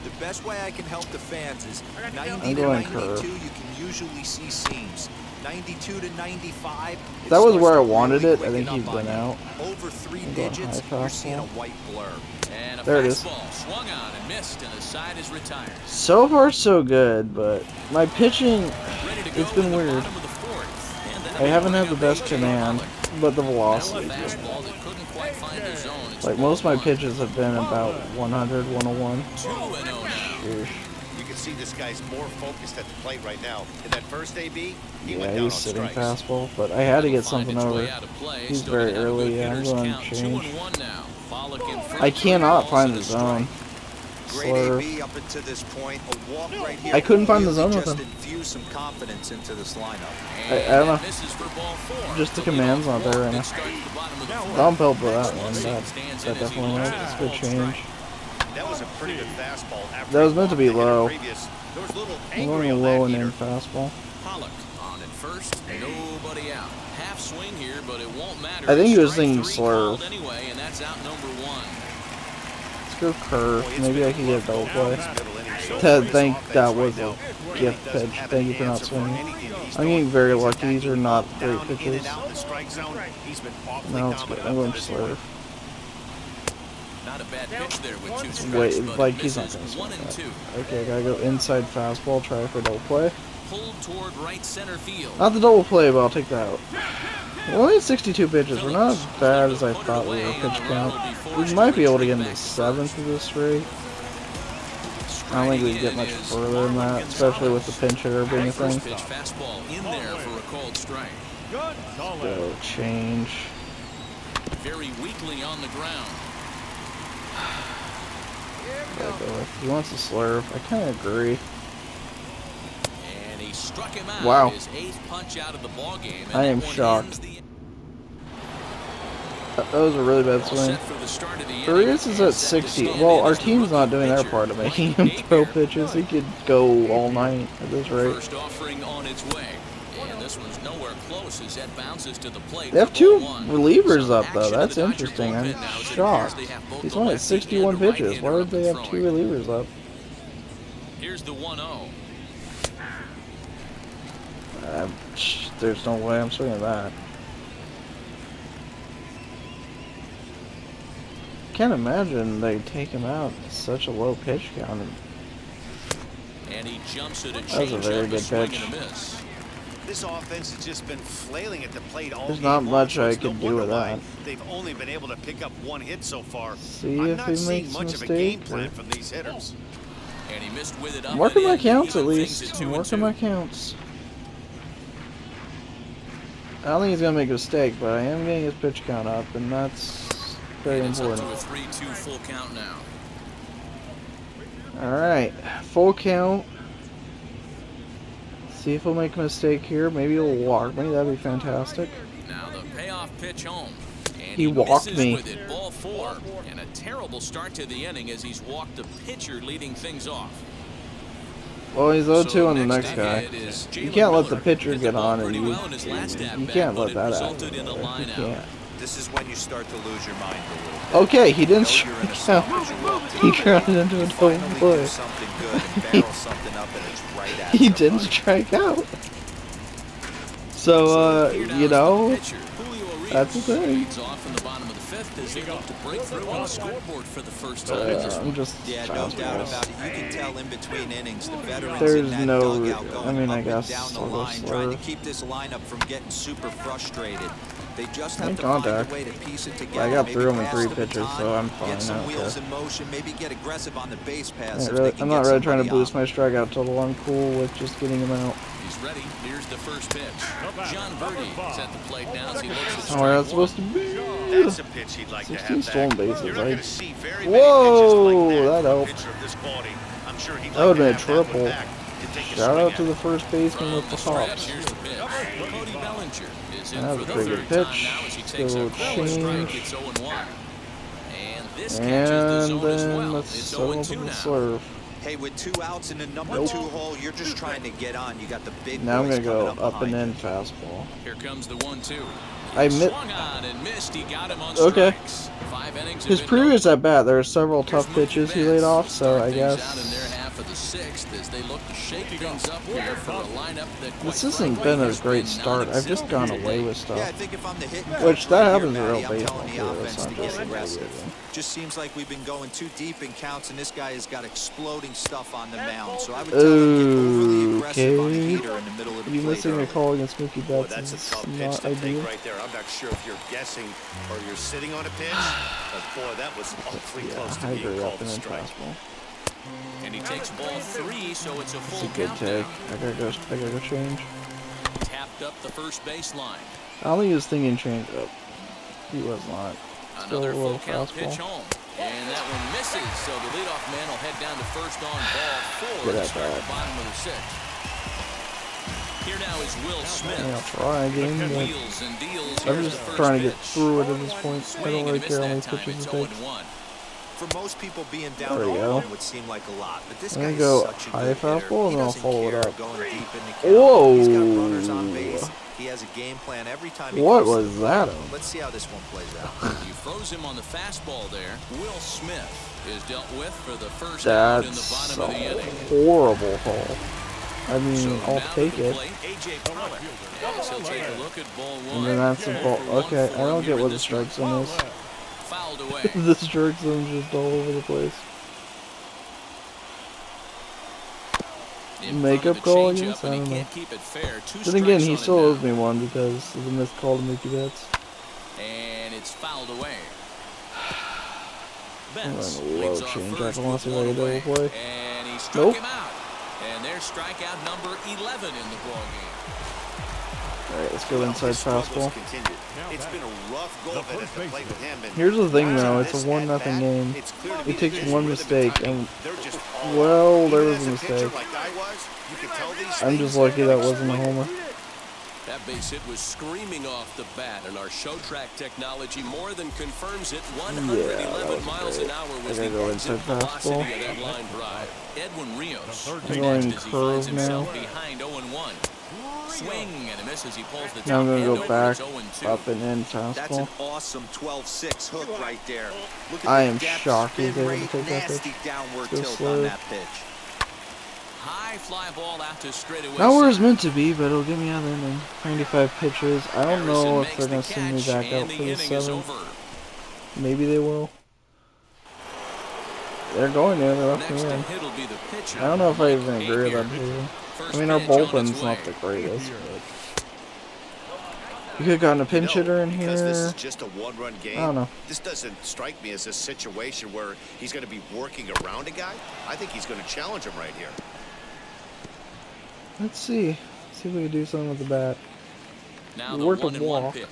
The best way I can help the fans is 90 I'm to going 92. curve. You can usually see seams. 92 to 95. If that was starts where I to wanted really it, I think quicken he'd up been on you. out. Over 3 I'm going digits, high you're seeing a fastball. white blur. And a There it is. fastball swung on and missed, and the side is retired. So far, so good, but my pitching, Ready to go it's been in the weird. bottom of the 4th. And that'll I be haven't one had the of best A.J. command, Pollock. but the Now a velocity is good. fastball that couldn't quite find his zone. It's Like, most of my 1-1. pitches have been about 100, 101. 2-0 now. Sheesh. You can see this guy's more focused at the plate right now. In that first AB, he Yeah, went he down was on sitting strikes. fastball, but I had to get Find something its way over. out of play. He's Still very gonna have a early, good yeah, I'm hitter's going count. change. 2-1 now. Pollock in front, I 3 cannot balls find and the a strike. zone. Great Slurve. AB up until this point. A walk right here. I couldn't find the really zone with just him. infuse some confidence into this lineup. I And don't know. that misses for ball 4. Just the leadoff command's not there walk right that now. starts the bottom of the 4th. I'll help with that Next one. stands That in as he definitely looks helped. at It's a good ball change. strike. That was a pretty good fastball. After That was he meant to be walked the hitter low. previous, there was a little I'm angry going on low that and in heater. fastball. Pollock on at first, nobody out. Half swing here, but it won't matter. I think he was Strike thinking 3 slurve. called anyway, and that's out number 1. Let's go curve. Maybe I can get a double play. Middle inning, so Ted, his think offense that right was now a really gift doesn't pitch. have Thank an you for not answer for swinging. anything he's I'm doing. getting very He's lucky. These are attacking not up, great down, in pitches. and out the strike zone. He's been awfully No, it's good. dominant I'm going up to this point. slurve. Not a bad pitch there with 2 strikes, Wait, but like it he's not misses gonna swing 1 and that. 2. Okay, gotta go inside fastball. Try for a double play. Pulled toward right center field. Not the double play, but I'll take that out. We're only at 62 pitches. We're not as bad as I thought we were pitch count. We might be able to get into 7th of this rate. I don't think we get much further than that, especially with the pinch hitter being a thing. First pitch fastball in there for a called strike. Go change. Very weakly on the ground. He wants to slurve. I kind of agree. And he struck him out. Wow. His 8th punch out of the ball game. I am shocked. That was a really bad swing. Furious is at 60. Well, our team's not doing their part of making him throw pitches. He could go all night at this rate. First offering on its way. And this one's nowhere close as that bounces to the plate. They have 2 relievers up, though. That's interesting. I'm shocked. He's only at 61 pitches. Why would they have 2 relievers up? Here's the 1-0. There's no way I'm swinging that. Can't imagine they take him out at such a low pitch count. And he jumps at a That was a very good pitch. This offense has just been flailing at the plate all There's game not long, much so I it's no can do wonder with why that. They've only been able to pick up 1 hit so far. See I'm if not he seeing makes a much of a game mistake. plan from these hitters. And he missed with it up I'm working and my in, counts at even least. things at I'm 2 and working 2. my counts. I don't think he's gonna make a mistake, but I am getting his pitch count up, and that's very And it's up important. to a 3-2 full count now. Alright, full count. See if he'll make a mistake here. Maybe he'll walk me. That'd be fantastic. Now the payoff pitch home. And He walked misses me. with it, ball 4. And a terrible start to the inning as he's walked the pitcher leading things off. Well, he's 0-2 So on the next next guy. ahead is You Jalen can't let the Miller. pitcher Hit the get ball on, and pretty you well in his last at can't bat, let but it that resulted happen. in a You line out. can't. This is when you start to lose your mind a little bit. Okay, he didn't You know you're in a strike slump out. as you walk to He the turned plate. it into a You double finally play. do something good and barrel something up and it's right at He you. didn't strike out. So, you know, That's the thing. Leads off in the bottom of the fifth as they look to break through on the scoreboard for the first time in this I'm one. just Yeah, no doubt about it. You can tell in between innings, the veterans There's in that no- dugout going I mean, I up guess and down the I'll go line, trying to slurve. keep this lineup from getting super frustrated. They just have Make to find contact. a way to piece it I together. got Maybe through him in pass 3 the pitches, baton, so I'm fine. get I some don't wheels care. in motion, maybe get aggressive on the base pass I if ain't they really, can I'm get not really trying to somebody boost on. my strikeout total. I'm cool with just getting him out. He's ready. Here's the first pitch. John Birdie is at the plate now as he looks at That's strike where that's one. supposed to be. That's a pitch he'd like to 16 have stolen back. bases. You're not I- going to see very Whoa, many pitches like that that from a helped. pitcher of this quality. I'm sure he'd That like would've to been a have that one triple. back and take a Shout swing out to at the it. first baseman From with the the stretch, hops. here's the pitch. Cody Bellinger is in That was for a the pretty good third time pitch. now as he takes Still a call strike. change. It's 0-1. And this catches the And zone as then well. let's It's settle up 0-2 with the now. slurve. Hey, with 2 outs in the number Nope. 2 hole, you're just trying to get on. You got the big Now I'm boys gonna go coming up and behind in you. fastball. Here comes the 1-2. I He mi- swung on and missed. He got him on Okay. strikes. 5 innings. His have been previous no- at bat, there were several Here's tough Mookie pitches he Betts. laid off, They'll so start I things guess out in their half of the 6th as they look to shake things up here for a lineup that quite this hasn't frankly been a has great been start. I've just non-existent gone to away date. with stuff. Yeah, I think if I'm the hitting Which coach that right here, happens in Matty, real I'm baseball telling the too. offense It's not to get just aggressive. baseball. Just seems like we've been going too deep in counts, and this guy has got exploding stuff on the mound. So I would tell him get overly aggressive on the Okay. heater in the middle of the You plate missing a early. call against Mookie Boy, Betts that's a is tough pitch not to take ideal. right there. I'm not sure if you're guessing or you're sitting on a pitch, but boy, that was awfully close to I being agree, called up a and in strike. fastball. And he takes ball 3, so it's a It's full a good count take. now. I gotta go change. Tapped up the first baseline. I don't think he was thinking change up. He was not. Still a Another little full count pitch fastball. home. And that one misses, so the leadoff man will head down to first on ball 4 Get to at start that. the bottom of the 6th. Here now is Will Smith. Yeah, I'll try again, but Wheels and deals. I'm Here's just the first trying to get pitch. through it at this point. I Swing, don't and really he care how many missed that time. pitches It's it takes. 0-1. For most people, being down There we 0-1 go. would seem like a lot, but this I'm guy gonna is go such a high good hitter. fastball, and He then I'll doesn't follow it care up. going deep in the count. Whoa! He's got runners on base. He has a game plan every time he What comes was to the that? plate. Let's see how this one plays out. You froze him on the fastball there. Will Smith is dealt with for the first out in the That's bottom of the a inning. horrible call. I So mean, I'll now to take the it. plate, A.J. Pollock. Yes, he'll take a look at ball 1. And then that's the ball. For one Okay, for I don't him get here what in the this strike one. zone is. Fouled away. The strike zone's just all over the place. In front Makeup of the call changeup, against? I and he don't know. can't keep it fair. 2 Then again, strikes he on still him owes now. me one because of the missed call to Mookie Betts. And it's fouled away. I'm Betts going leads low off change. I first want with to see if I one can double away. play. And he struck Nope. him out. And there's strikeout number 11 in the ballgame. Alright, let's go Well, inside his struggles fastball. continued. It's been a rough go of it at the plate with him. And Here's the thing, though. watching It's a this 1-0 at-bat, game. it's clear to It me takes that his one rhythm mistake, timing, and they're just all well, off. there Even was a as pitcher mistake. like I was, you could tell these I'm things just lucky that are wasn't a homer. That base hit was screaming off the bat, and our show track technology more than confirms it. that 111 was miles great. an hour I was gotta the go exit inside velocity fastball. of that line drive. Edwin Rios I'm is going next as he curve finds himself now. behind 0-1. Swing and a miss as he pulls the top Now I'm hand gonna go over. back, It's 0-2. up and in That's an fastball. awesome 12-6 hook right there. Look at I the am depth, shocked he's spin able to rate, take that pitch. nasty downward Go tilt slow. on that pitch. High fly ball out to straightaway. Not where it's center. meant to be, but it'll get me out of the inning. 95 pitches. I don't know Harrison if makes they're the gonna send me catch, back out and for the the inning is 7th. over. Maybe they will. They're going there. They're up Next to to in. hit will be the pitcher. I don't know if I even Mike agree with that Hager. decision. First I mean, our pitch on its bullpen's way. not the greatest, but you could have gotten a pinch hitter in because this is here. just a one-run game, I don't know. this doesn't strike me as a situation where he's going to be working around a guy. I think he's going to challenge him right here. Let's see. See if we can do something with the bat. Now We the worked a 1-1 walk. pitch.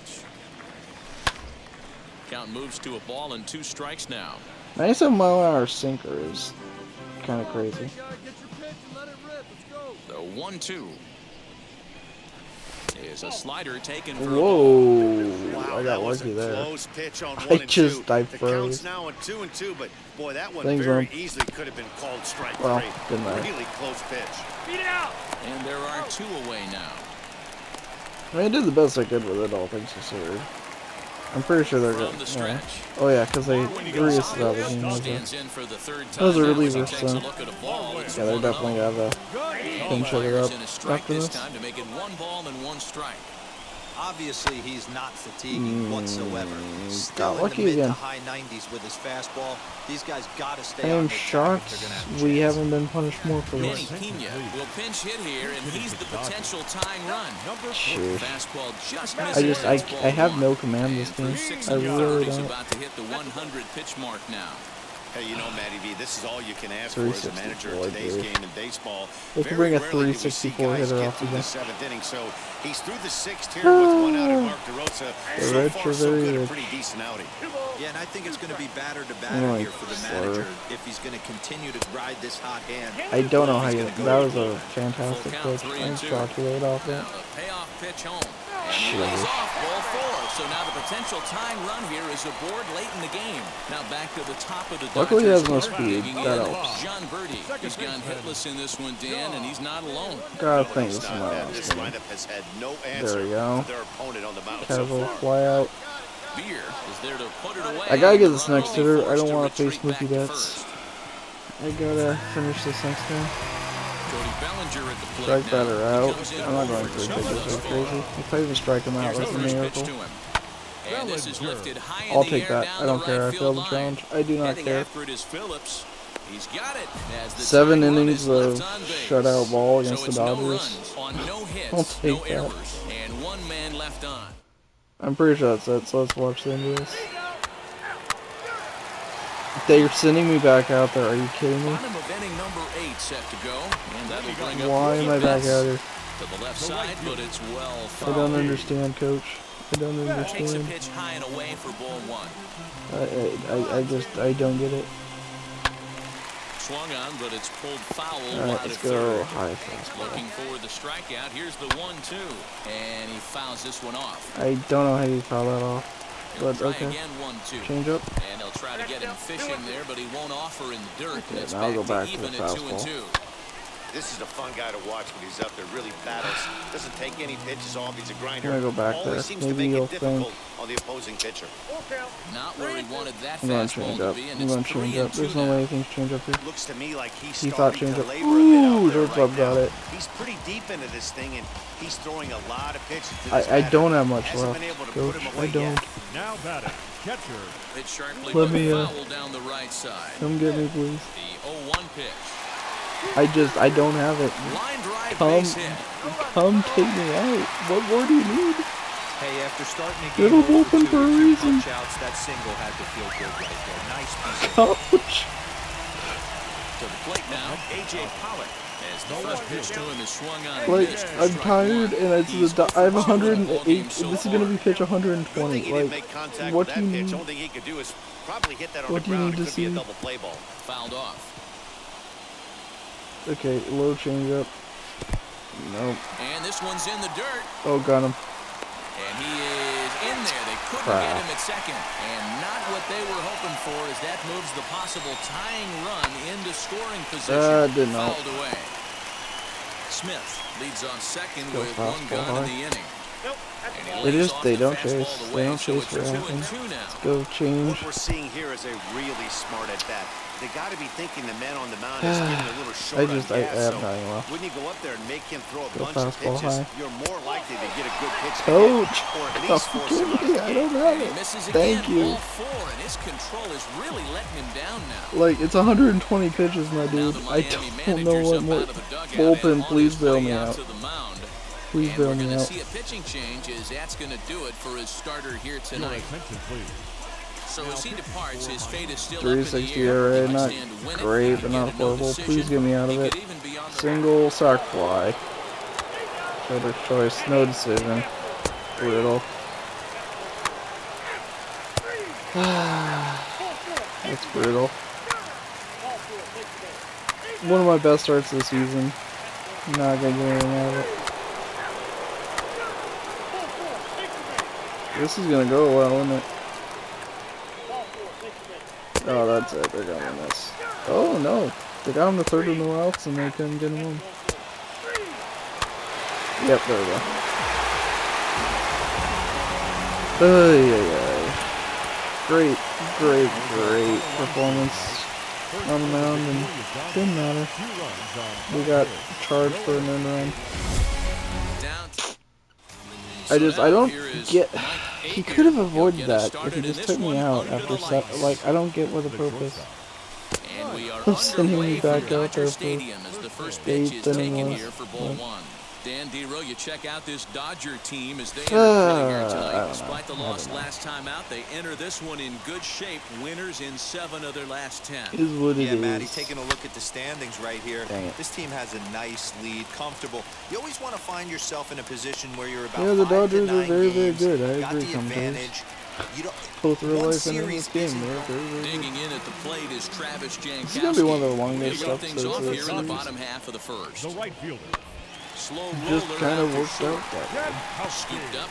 Count moves to a ball and 2 strikes now. 97-mile-an-hour sinker is kind of crazy. The 1-2 is a slider taken for a ball. Whoa! Wow, I that got was lucky a there. close pitch on I 1 and 2. just dive The froze. count's now on 2-2, but boy, that one Thanks, very man. easily could have been called strike Well, 3. didn't matter. Really close pitch. And there are 2 away now. I mean, I did the best I could with it, all things considered. I'm pretty sure they're From good. the Yeah. stretch. Oh yeah, because they When he threw goes us out, out of the game. Like that. stands in for the third That was a time now as he reliever, takes so a look at a ball. It's yeah, they're 1-0. definitely gonna have a And pinch he hitter fires up in a strike after this this. time to make it 1 ball and 1 strike. Obviously, he's not fatiguing whatsoever. Still Got in lucky the mid again. to high 90s with his fastball. These guys got to I stay am on their top if shocked they're going to have a we chance. haven't been punished more for Manny this. Pena will pinch hit here, and he's the potential tying run. Sheesh. Fastball just I misses. I have no command this game. I really He's don't. about to hit the 100 pitch mark now. Hey, you know, Matty V, this is all you can ask for as a manager 364, in today's dude. game in baseball. They could Very bring a rarely do we see 364 guys hitter get off through again. the 7th inning, so he's through the 6th here with one out, and Mark DeRosa, so rich far are so very good, a rich. pretty decent outing. Yeah, and I think it's going to be batter to Oh, batter here for the slur. manager if he's going to continue to ride this hot hand. I don't know how you. He's gonna That go was to a fantastic Full count, pitch. 3 I'm and 2. shocked he laid off Now that. the payoff pitch home. And he lays off ball 4. So now the potential tying run here is aboard late in the game. Now back to the top of the Luckily, he has no Dodgers. speed. Digging That in. helps. John Birdie. He's gone hitless in this one, Dan, and he's not alone. God, No, thank he's you so not. much. This lineup has had no answer There we go. to their opponent on the mound so Casual far. fly out. Beer is there to put it away. I gotta get The this runner next will be hitter. I forced don't want to face retreat Mookie back to Betts. first. I gotta finish this next game. Cody Bellinger at the plate Strike now. batter He out. comes in I'm not going over for the pitches. thus That's far. crazy. If I even strike him out, Here's the that's a first pitch miracle. to him. And this is lifted high in I'll the take air that. down I don't the care. right I field failed the line. challenge. I do not Heading care. after it is Phillips. He's got it. As the 7 tying run innings is of left on base. shutout ball against So the it's no Dodgers. runs on no I'll hits, take no that. errors, and 1 man left on. I'm pretty sure that's it, so let's watch the end of this. They're sending me back out there. Are you kidding me? Bottom of inning number 8 set to go, and that'll bring up Why am I Mookie back Betts out here? to the left side, but it's well I fouled. don't understand, coach. I don't Takes a understand. pitch high and away for ball 1. I don't get it. Swung on, but it's pulled foul Alright, wide let's of go third. high fastball. Looking for the strikeout. Here's the 1-2, and he fouls this one off. I don't know how you foul that off. He'll But try okay. again, 1-2. Change up. And they'll try to get him fishing there, but he won't offer in the dirt. And Yeah, it's now I'll go back to even the at fastball. 2-2. This is a fun guy to watch when he's up there. Really battles. Doesn't take any pitches off. He's a grinder. I'm gonna go back Always there. seems Maybe to make you'll it difficult on the opposing pitcher. Not where he wanted that I'm going to fastball change to up. be, and I'm it's going to change up. 3-2 There's no now. way things change up here. Looks to me like he's He thought starting change to up. labor a bit out Ooh, there shortstop right got now. it. He's pretty deep into this thing, and he's throwing a lot of pitches to this I batter. don't have much Hasn't left, been able to coach. put him I away don't. yet. Now batting, catcher. Hit sharply Let with me, a foul down the right side. Come get me, please. The 0-1 pitch. I don't have it. Line drive Come, base hit. come take me out. What more do you need? Hey, after starting the Get game a bullpen for a reason. punch-outs, that single had to feel good right there. Nice piece of Coach. To the plate now, A.J. Pollock. As the first pitch to him is swung on and Like, missed for I'm strike tired, one. and it's He's I have 0 for 1 in the 108. ball game so This is gonna be far. pitch Good thing 120. he didn't Like, make contact what with do you that pitch. need? Only thing he could do is probably hit that on What the do you ground. need It to could be a see? double play ball. Fouled off. Okay, low change up. Nope. And this one's in the dirt. Oh, got him. And he is in there. They couldn't Crap. get him at second. And not what they were hoping for as that moves the possible tying run into scoring position. Did not. Fouled away. Smith leads on second Go with one fastball gone in high. the inning. And he They lays just off they the don't fastball chase. away, They don't so chase it's for 2-2 anything. now. Go change. What we're seeing here is a really smart at bat. They got to be thinking the man on the mound is getting a little short on I gas. have so nothing left. when you go up there and make him throw a Go bunch of fastball pitches, high. you're more likely to get a good pitch to Coach, hit, or at don't least force him out of give me. the I game. don't have And he it. misses Thank again, you. ball 4, and his control is really letting him down now. Like, it's 120 pitches, my dude. Now the I Miami don't know manager's what up more. out of the dugout Bullpen, and on please his bail way me out out. to the mound. Please And bail we're me going to out. see a pitching change as that's going to do it for his starter here Your tonight. attention, please. So as he departs, his fate is still up in the 360 air. ERA, He not might stand to win it, great, he but could not get a no horrible. decision. Please get me out of He it. could even be on the Single sack fly. Better choice, no decision. Brutal. That's brutal. One of my best starts this season. Not gonna get anything out of it. This is gonna go well, isn't it? Oh, that's it. They're gonna miss. Oh no, they got him to third with no outs, and they couldn't get him home. Yep, there we go. Great performance on the mound, and didn't matter. We got charged for an end run. down. I don't get. He could have avoided that if he just took me out after like, I don't get what the purpose. And we are Sending me underway back from out Dodger there Stadium as the first for pitch is 8th taken inning here for ball one. Dan Dero, you check out this Dodger team as they enter here tonight. Despite the loss last time out, they enter this one in good shape. Winners in 7 of their last 10. Is what it yeah, is. Matty, taking a look at the standings right here. This team has a nice lead, comfortable. You always want to find yourself in a position where you're about Yeah, the 5 to Dodgers 9 are very, very games, good. I got agree the sometimes. advantage. You don't, Both real one life and in series this game, isn't- they're very, very Digging good. in at the plate is Travis Jankowski. This is gonna be one of the longest Kicking things episodes off of here this in the series. bottom half of the first. The right fielder. Slow Just roller kind of after worked short. out that way. Scooped up.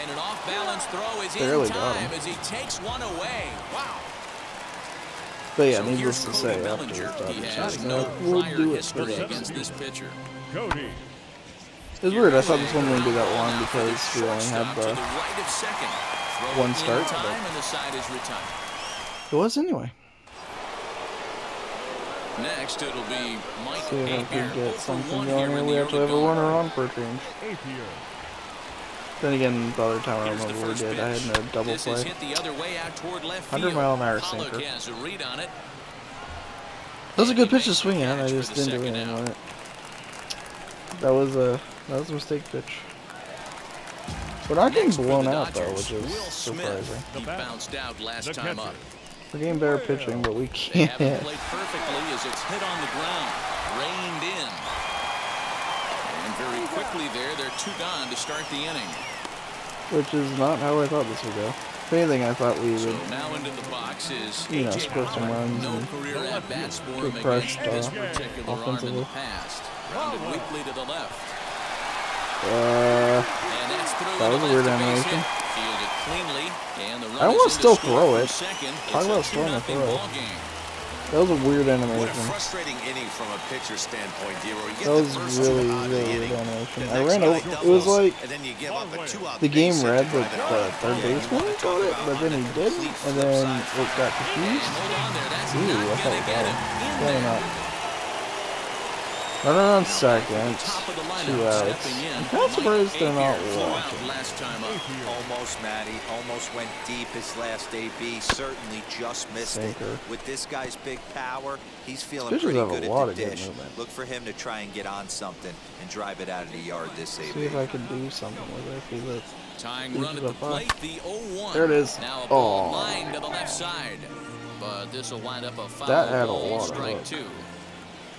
And an off-balance throw is Barely in got time him. as he takes one away. Wow. But yeah, So needless here's to Cody say, after Bellinger. this He Dodgers has season, no we'll prior do it for history that. against this pitcher. Cody. It's weird, I thought this one wouldn't be that long Now for the because we only shortstop had to the the right of second. Throw one in start, time, but- and the side is retired. It was anyway. Next, it'll be Mike See if I Apier. can 0 get for something 1 going here here. in We the have to early have a going. runner on for a change. Apier. Then again, the other time I Here's the remember we first did, I pitch. had no double This is play. hit the other way out toward left 100 field. mile an hour Pollock sinker. has a read on it. That was a And good he pitch to makes swing the at, I catch for just the didn't do second anything out. with it. That was a mistake pitch. We're not getting Next for blown the out though, Dodgers, which is Will Smith. surprising. He The bat. bounced out last The time catcher. up. We're getting better pitching, but we They haven't can't. played perfectly as it's hit on the ground. Reined in. And very quickly they're 2 gone to start the inning. Which is not how I thought this would go. If anything, I thought we So would, now into the box is you know, A.J. score some Pollock. runs No and career at-bats for him get crushed against this particular arm in the offensively. past. Grounded weakly to the left. Uh, And that's through that was to a weird left base animation. hit. Fielded cleanly, and the run I is wanna in to still score throw from it. second. Talk It's about a throwing a 2-0 throw. ball game. that was a weird What a animation. frustrating inning from a pitcher standpoint, Dero. You get That was the first really, 2 out of the really weird inning. animation. The I next ran guy over, it was doubles, like and then you give up a 2-out the game base hit read to that drive it the home. third Yeah, you baseman wanna got talk it, about but then he on a didn't, complete and flip then side. it got confused. Hold on there. That's Ooh, not I going thought to we get got him him. in Probably there. not. Runner on second, Top of the 2 lineup outs. stepping in. I'm kind of surprised they're not Apier flew out walking. last time up. Almost, Matty. Almost went deep his last AB. Certainly just missed it. Sinker. With this guy's big power, he's feeling Pitchers pretty have a good lot at of the good dish. movement. Look for him to try and get on something and drive it out of the yard this AB. See if I can do something with it. If he lets. Tying run at the plate, the 0-1. There it is. Now a ball Oh. line to the left side. But this will wind up a foul That had a ball, lot of strike hook. 2.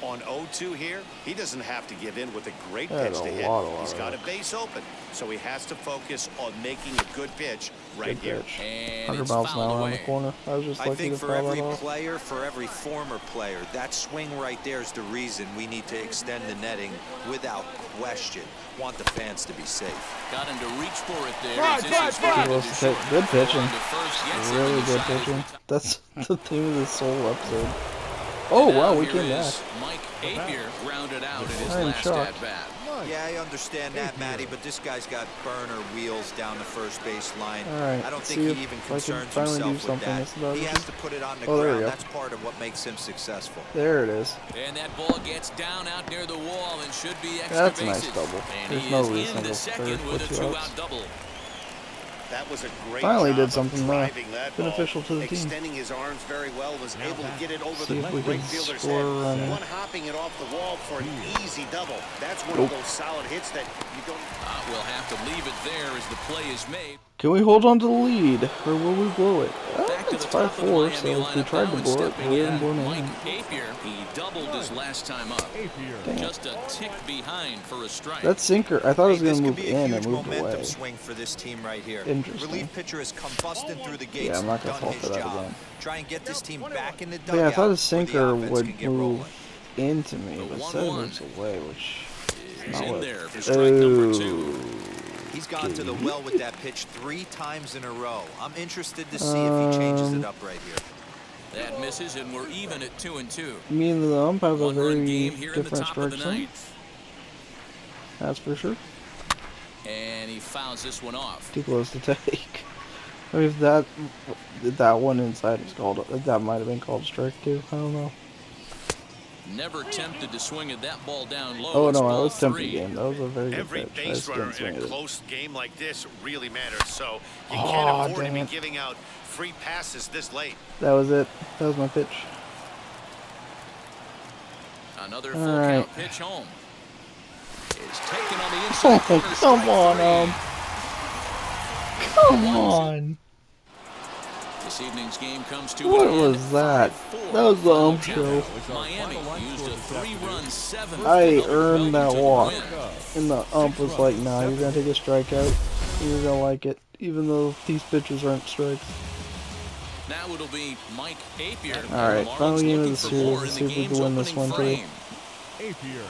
On 0-2 here, he doesn't have to give in with a great That pitch had to a hit. lot He's of got a hook. base open, so he has to focus on making a good pitch right Good here. pitch. And 100 it's miles an fouled hour on the away. corner. I was just I lucky think to for foul every that off. player, for every former player, that swing right there is the reason we need to extend the netting without question. Want the fans to be safe. Got him to reach for it there. Right, as this right, is right. fielded Supposed to to short. take good pitching. Along to first, gets him, Really and the good side is pitching. retired. That's the theme of this whole episode. Oh Now wow, we here came back. is Mike Apier grounded out at his I am last shocked. at-bat. Yeah, I understand that, Matty, but this guy's got burner wheels down the first base line. All right, I don't see think if he even I can concerns finally do himself with something that. with the He Dodgers. has to put it on the Oh, there we ground. go. That's part of what makes him successful. There it is. And that ball gets down out near the wall and should be extra That's a nice bases. double. And There's he no is reason into to second third with a with 2 outs. two-out double. That was a great Finally job did of something driving that ball. beneficial to the team. Extending his arms very well, was able to get it over See the if we right can fielder's score a head. run. One hopping it off the wall for an easy double. That's one Nope. of those solid hits that you don't. We'll have to leave it there as the play is made. Can we hold on to the lead, or will we blow it? Back to It's the top of the 5-4, Miami so if we lineup tried now to and blow it, stepping we wouldn't in, blow it. Mike Apier, he doubled his last time up. Apier. Just a tick behind for a strike. That sinker, I thought it was Hey, going this to could move be a in huge and moved momentum away. swing for this team right here. Interesting. Relief pitcher has come busting through the gates. Yeah, I'm not gonna done fall his for that job. again. Try and get this team back in the But dugout. yeah, I thought where his the sinker offense would can get move rolling. into me, The but instead it 1-1. moves away, which is He's not in what... there for strike number 2. He's gone to the well with that pitch 3 times in a row. I'm interested to see if he changes it up right here. That misses, and we're even at 2-2. Me and the ump have a One-run very game here in the different top of the strike zone. ninth. That's for sure. And he fouls this one off. Too close to take. I mean, if that one inside was called, that might have been called strike too. I don't know. Never tempted to swing at that ball down low. Oh It's no, I ball was tempted 3. game. That was a very good Every pitch. I base just runner didn't swing in at a it. close game like this really matters. So you Oh, can't afford to dang be it. giving out free passes this late. That was it. That was my pitch. Another All full right. count pitch home. Is taken on the inside corner. Come strike on, 3. Come on. This evening's game comes to What an end was that? 5-4. That was the Final show. count. Miami used a 3-run 7th. I to earned that to walk. win. And the was like, nah, you're gonna take a strikeout. You're gonna like it. Even though these pitches aren't strikes. Now it'll be Mike Apier. Alright, Marlins final game of looking the for series. more Let's in see the if we game's can win this opening one too. frame. Apier.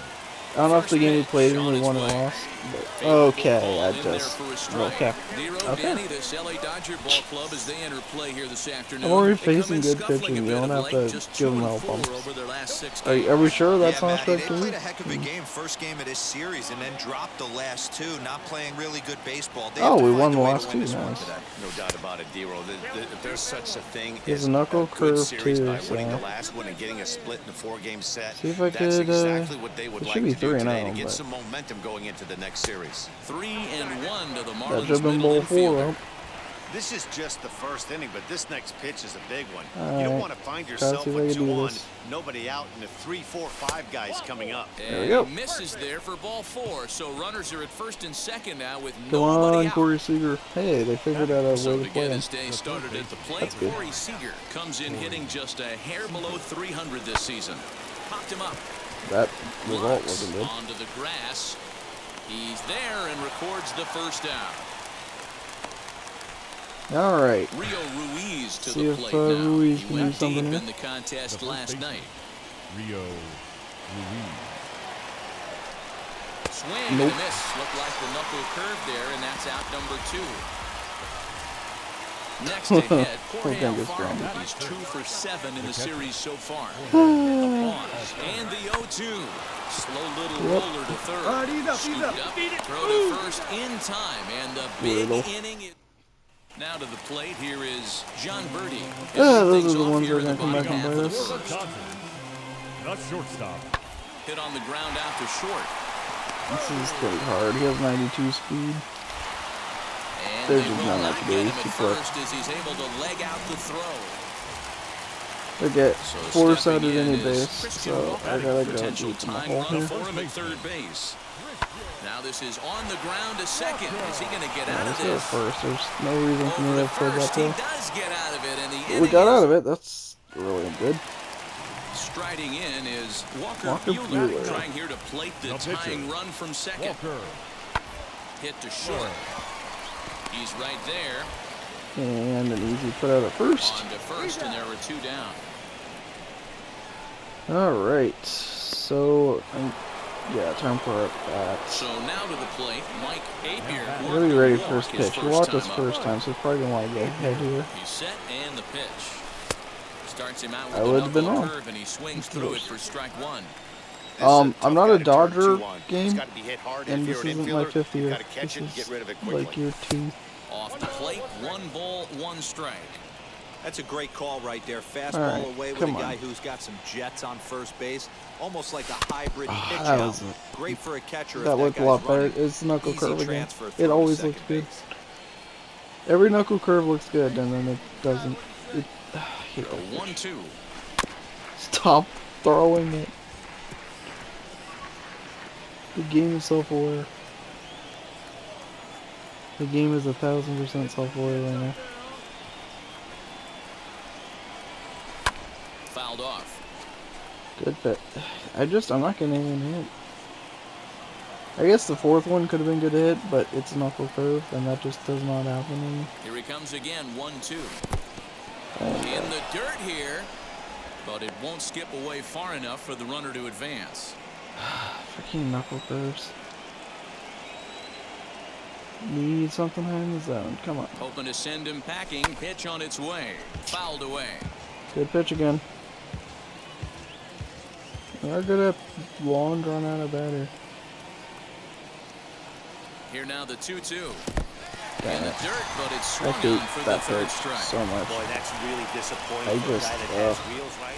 I don't know if the game we First played pitch when on we its won or way. lost. But Favorable okay, ball I in there just. for a strike. Okay. Nero Okay. Danny, this LA Dodger ball club as they enter play here this afternoon. I'm already They come facing in good scuffling pitching. a You bit don't of have late, to just give them 2-4 hell bumps. over their last 6 Are games. we sure that's yeah, not a Matty, strike they to played you? a heck of a game first game of this series and then dropped the last two, not playing really good baseball. They Oh, have to we find won a the way to last win two, this one nice. today. No doubt about it, D-Roll. There's such a thing He has as a knuckle a good curve, series too, by winning so- the last one and getting a split in the 4-game set. See if I That's could, exactly what they would it like should be to do 3-0, today to get but- some momentum going into the next series. 3-1 to the That Marlins should have been middle ball 4 infielder. up. This is just the first inning, but this next pitch is a big one. All You don't right. want to find Gotta yourself see if I with can do 2 on, this. nobody out, and the 3, 4, 5 guys coming up. There we And go. he misses there for ball 4. So runners are at first and second now with Come nobody on, out. Corey Seager. Hey, they figured out a So way to to play get him. his day started at the plate, That's good. Corey Seager comes in hitting just a hair below 300 this season. Popped him up. That result Lux wasn't good. onto the grass. He's there and records the first out. All right. Rio Ruiz to See the if, plate now. Ruiz He can do went something deep here. in the contest The first last baseman. night. Rio Ruiz. Swing and Nope. a miss. Looked like the knuckle curve there, and that's out number 2. Next to hit, Jorge think it's Alfaro. grounded. He's 2 for 7 in the series so far. A pause. And the 0-2. Slow little roller to third. Scooped up, throw to first in time, and the big Little. inning is... Now to the plate, here is John Birdie. Those Things are the off ones here that are in gonna come the back and bottom bite half of us. the first. Johnson, the shortstop. Hit on the ground out to short. This is pretty hard. He has 92 speed. And There's they just will not not much to get do. him He's at too quick. first as he's able to leg out the throw. They get So force out stepping at in any is base, Christian so Walker, I gotta go potential deep in the tying hole run here. for him at third base. Now this is on the ground to second. Is he going to get out of Let's go this? first. There's no reason for me Over to to play that first, he play. does get out of it, and the We inning got is out of it. That's really good. Striding in is Walker Walker Buehler, Buehler. trying here to plate the No pitcher. tying run from second. Walker. Hit to short. He's right there. And an easy put out at first. On to first, and there were 2 down. Alright. So, yeah, time for a bat. So now to the plate, Mike Apier. I'm really ready for Walk first his pitch. He walked his time up. first time, so he's probably gonna want to get ahead here. He's set and the pitch. Starts him out with I a would've been knuckle wrong. curve, and he swings through it for strike 1. This is a I'm tough not guy a to turn Dodger 2 on. It's game, gotta be hit hard, and if this you're an isn't my infielder, 5th you year. gotta catch This it and get is rid of it quickly. like year 2. Off the plate, 1 ball, 1 strike. That's a great call right there. Fastball All right, away with come a guy on. who's got some jets on first base. Almost like a hybrid pitch that out. wasn't- Great for a catcher. That if looked a guy's lot better. running. It's knuckle Easy curve again. transfer It throw to always second looks good. base. Every knuckle curve looks good, and then it doesn't. It, I hate A that pitch. 1-2. Stop throwing it. The game is self-aware. The game is 1,000% self-aware right now. Fouled off. Good fit. I'm not getting anyone hit. I guess the 4th one could have been good to hit, but it's a knuckle curve, and that just does not happen. Here he comes again, 1-2. And, In the dirt here, but it won't skip away far enough for the runner to advance. freaking knuckle curves. Need something high in the zone. Come on. Hoping to send him packing. Pitch on its way. Fouled away. Good pitch again. They're good at long, drawn out of batter. Here now the 2-2. Damn In the it. dirt, but it's I swung hate on for the that third pitch strike. so much. Boy, that's really disappointing I for a just, guy that has wheels, right?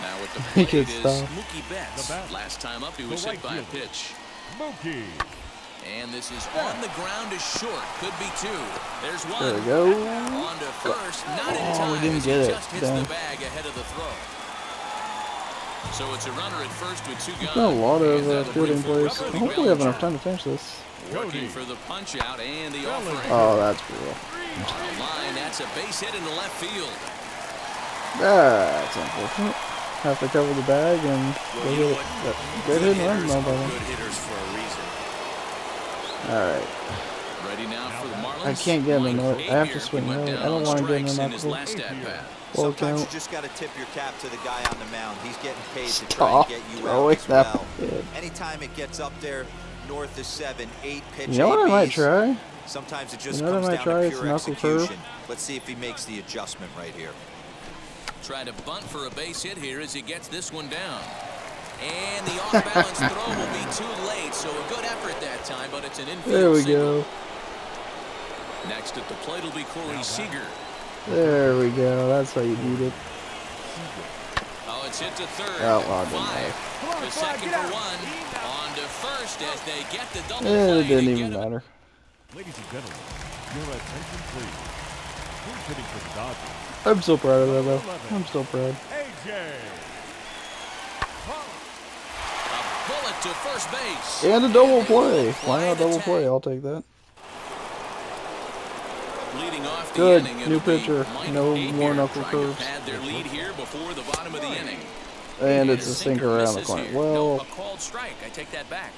Now with the He plate could is stop. Mookie Betts. The bat. Last time up, he was The hit by a right fielder. pitch. Mookie. And this is on the ground is short. Could be two. There's one. There we go. On to first. Not in Oh, time we didn't as he get it. just hits Dang. the bag ahead of the throw. So it's a runner at first with two guns. Got a lot of And that'll fielding bring plays. forward Cody Hopefully, we have enough Bellinger. time to finish this. Working for the punch out and the offering. Oh, that's cool. On the line, that's a base hit into left field. That's unfortunate. Have to cover the bag and Well, go you know hit what? it. Good Good hit and run, hitters though, are by then. good hitters for a reason. Alright. Ready now for the Marlins. I can't get him in Line there. I have to Xavier, swing he went right. down I don't on want to get in strikes a in his knuckle. last at bat. Well, Sometimes you count. just got to tip your cap to the guy on the mound. He's getting paid to try Stop and get you throwing out as that well. pitch. Anytime it gets up there north of 7, 8 pitch You know what I might ABs, try? sometimes it just You know what comes I might down try? to It's pure knuckle curve. execution. Let's see if he makes the adjustment right here. Try to bunt for a base hit here as he gets this one down. And the off-balance throw will be too late, so a good effort that time, but it's an infield There we single. go. Next at the plate will be Corey Seager. There we go. That's how you beat it. Oh, it's hit to third. Outlaw didn't 5. The second for one. On to first as they get the double It play didn't to even get him. matter. Ladies and gentlemen, your attention please. Who's hitting for the Dodgers? I'm still proud of that, though. I'm still proud. AJ. A bullet to first base. And a double they play. let Why not the double tag. play? I'll take that. Leading off the Good. inning, New it'll be pitcher. Mike No Habier more knuckle trying to curves. pad their lead here before the bottom of the inning. And it's a sinker around the misses corner. here. No, Well, a called strike. I take that back.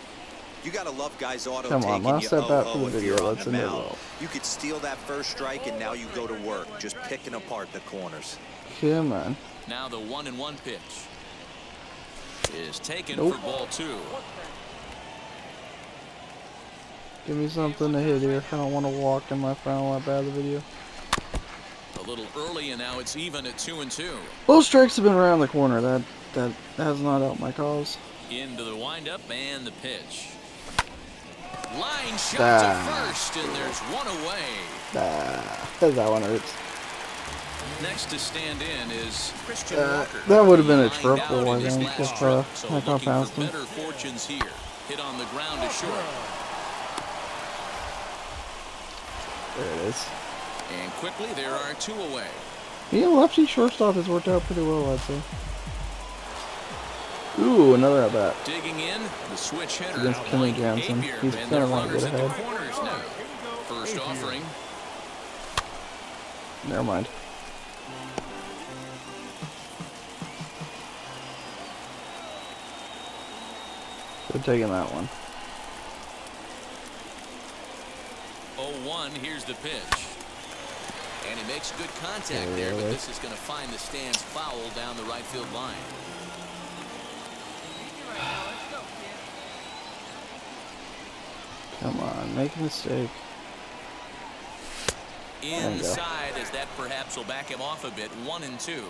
You got to love guys auto come on. taking Last you step out for 0-0 the if video. you're on Let's the end it mound. well. You could steal that first strike, and now you go to work, just picking apart the corners. Come on. Now the 1-1 pitch is taken Nope. for ball 2. Give me something to hit here. I don't want to walk in my final lap out of the video. A little early, and now it's even at 2-2. Those strikes have been around the corner. That has not helped my cause. Into the windup and the pitch. Line shot Ah. to first, and there's one away. That one hurts. Next to stand in is Christian Walker. That would have been a Lined out triple, I in his think, last if trip, I so got looking past for him. better fortunes here. Hit on the ground to short. There it is. And quickly, there are 2 away. Being lefty shortstop has worked out pretty well, I'd say. Ooh, another at bat. Digging in, the switch hitter. Against Kenley Mike Jansen. Habier, He's and gonna their want to runners get at the ahead. corners now. First offering. Never mind. Good taking that one. 0-1, here's the pitch. And he makes good contact there, but this is going to find the stands foul down the right field line. Come on, make a mistake. you go. Inside, as that perhaps will back him off a bit. 1-2.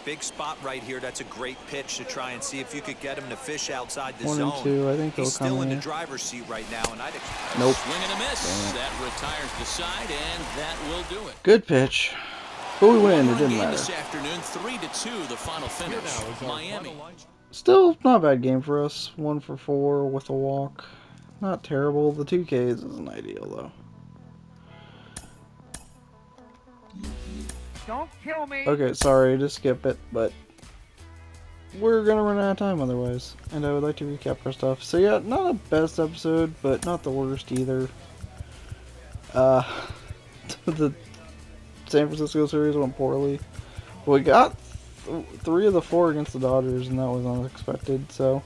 Big spot right here. That's a great pitch to try and see if you could get him to fish outside the 1 zone. and 2. I think he'll He's come still in in. the driver's seat right now, and I'd Nope. Swing and a miss. Damn it. That retires the side, and that will do it. Good pitch. But we win. It One didn't game matter. This afternoon, 3-2, the final finish. Miami. Still not a bad game for us. 1 for 4 with a walk. Not terrible. The 2 Ks isn't ideal though. Don't kill me. Okay, sorry to skip it, but we're gonna run out of time otherwise. And I would like to recap our stuff. So yeah, not a best episode, but not the worst either. The San Francisco series went poorly. We got 3 of the 4 against the Dodgers, and that was unexpected. So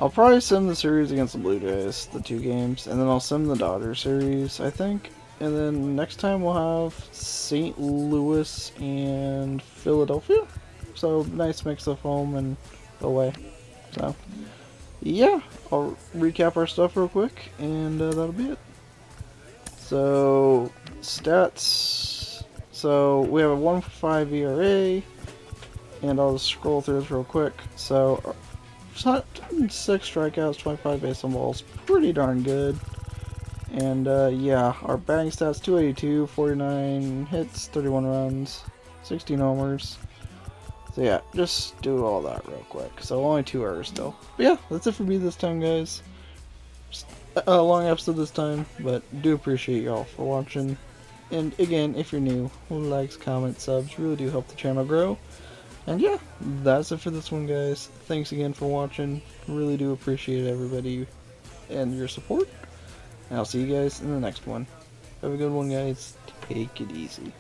I'll probably sim the series against the Blue Jays, the 2 games, and then I'll sim the Dodgers series, I think. And then next time we'll have St. Louis and Philadelphia. So nice mix of home and away. So yeah, I'll recap our stuff real quick, and that'll be it. So stats. So we have a 1.5 ERA, and I'll just scroll through this real quick. So 6 strikeouts, 25 base on balls, pretty darn good. And yeah, our batting stats: 282, 49 hits, 31 runs, 16 homers, So yeah, just do all that real quick. So only 2 hours still. But yeah, that's it for me this time, guys. Just a long episode this time, but do appreciate y'all for watching. And again, if you're new, likes, comments, subs really do help the channel grow. And yeah, that's it for this one, guys. Thanks again for watching. Really do appreciate everybody and your support. And I'll see you guys in the next one. Have a good one, guys. Take it easy.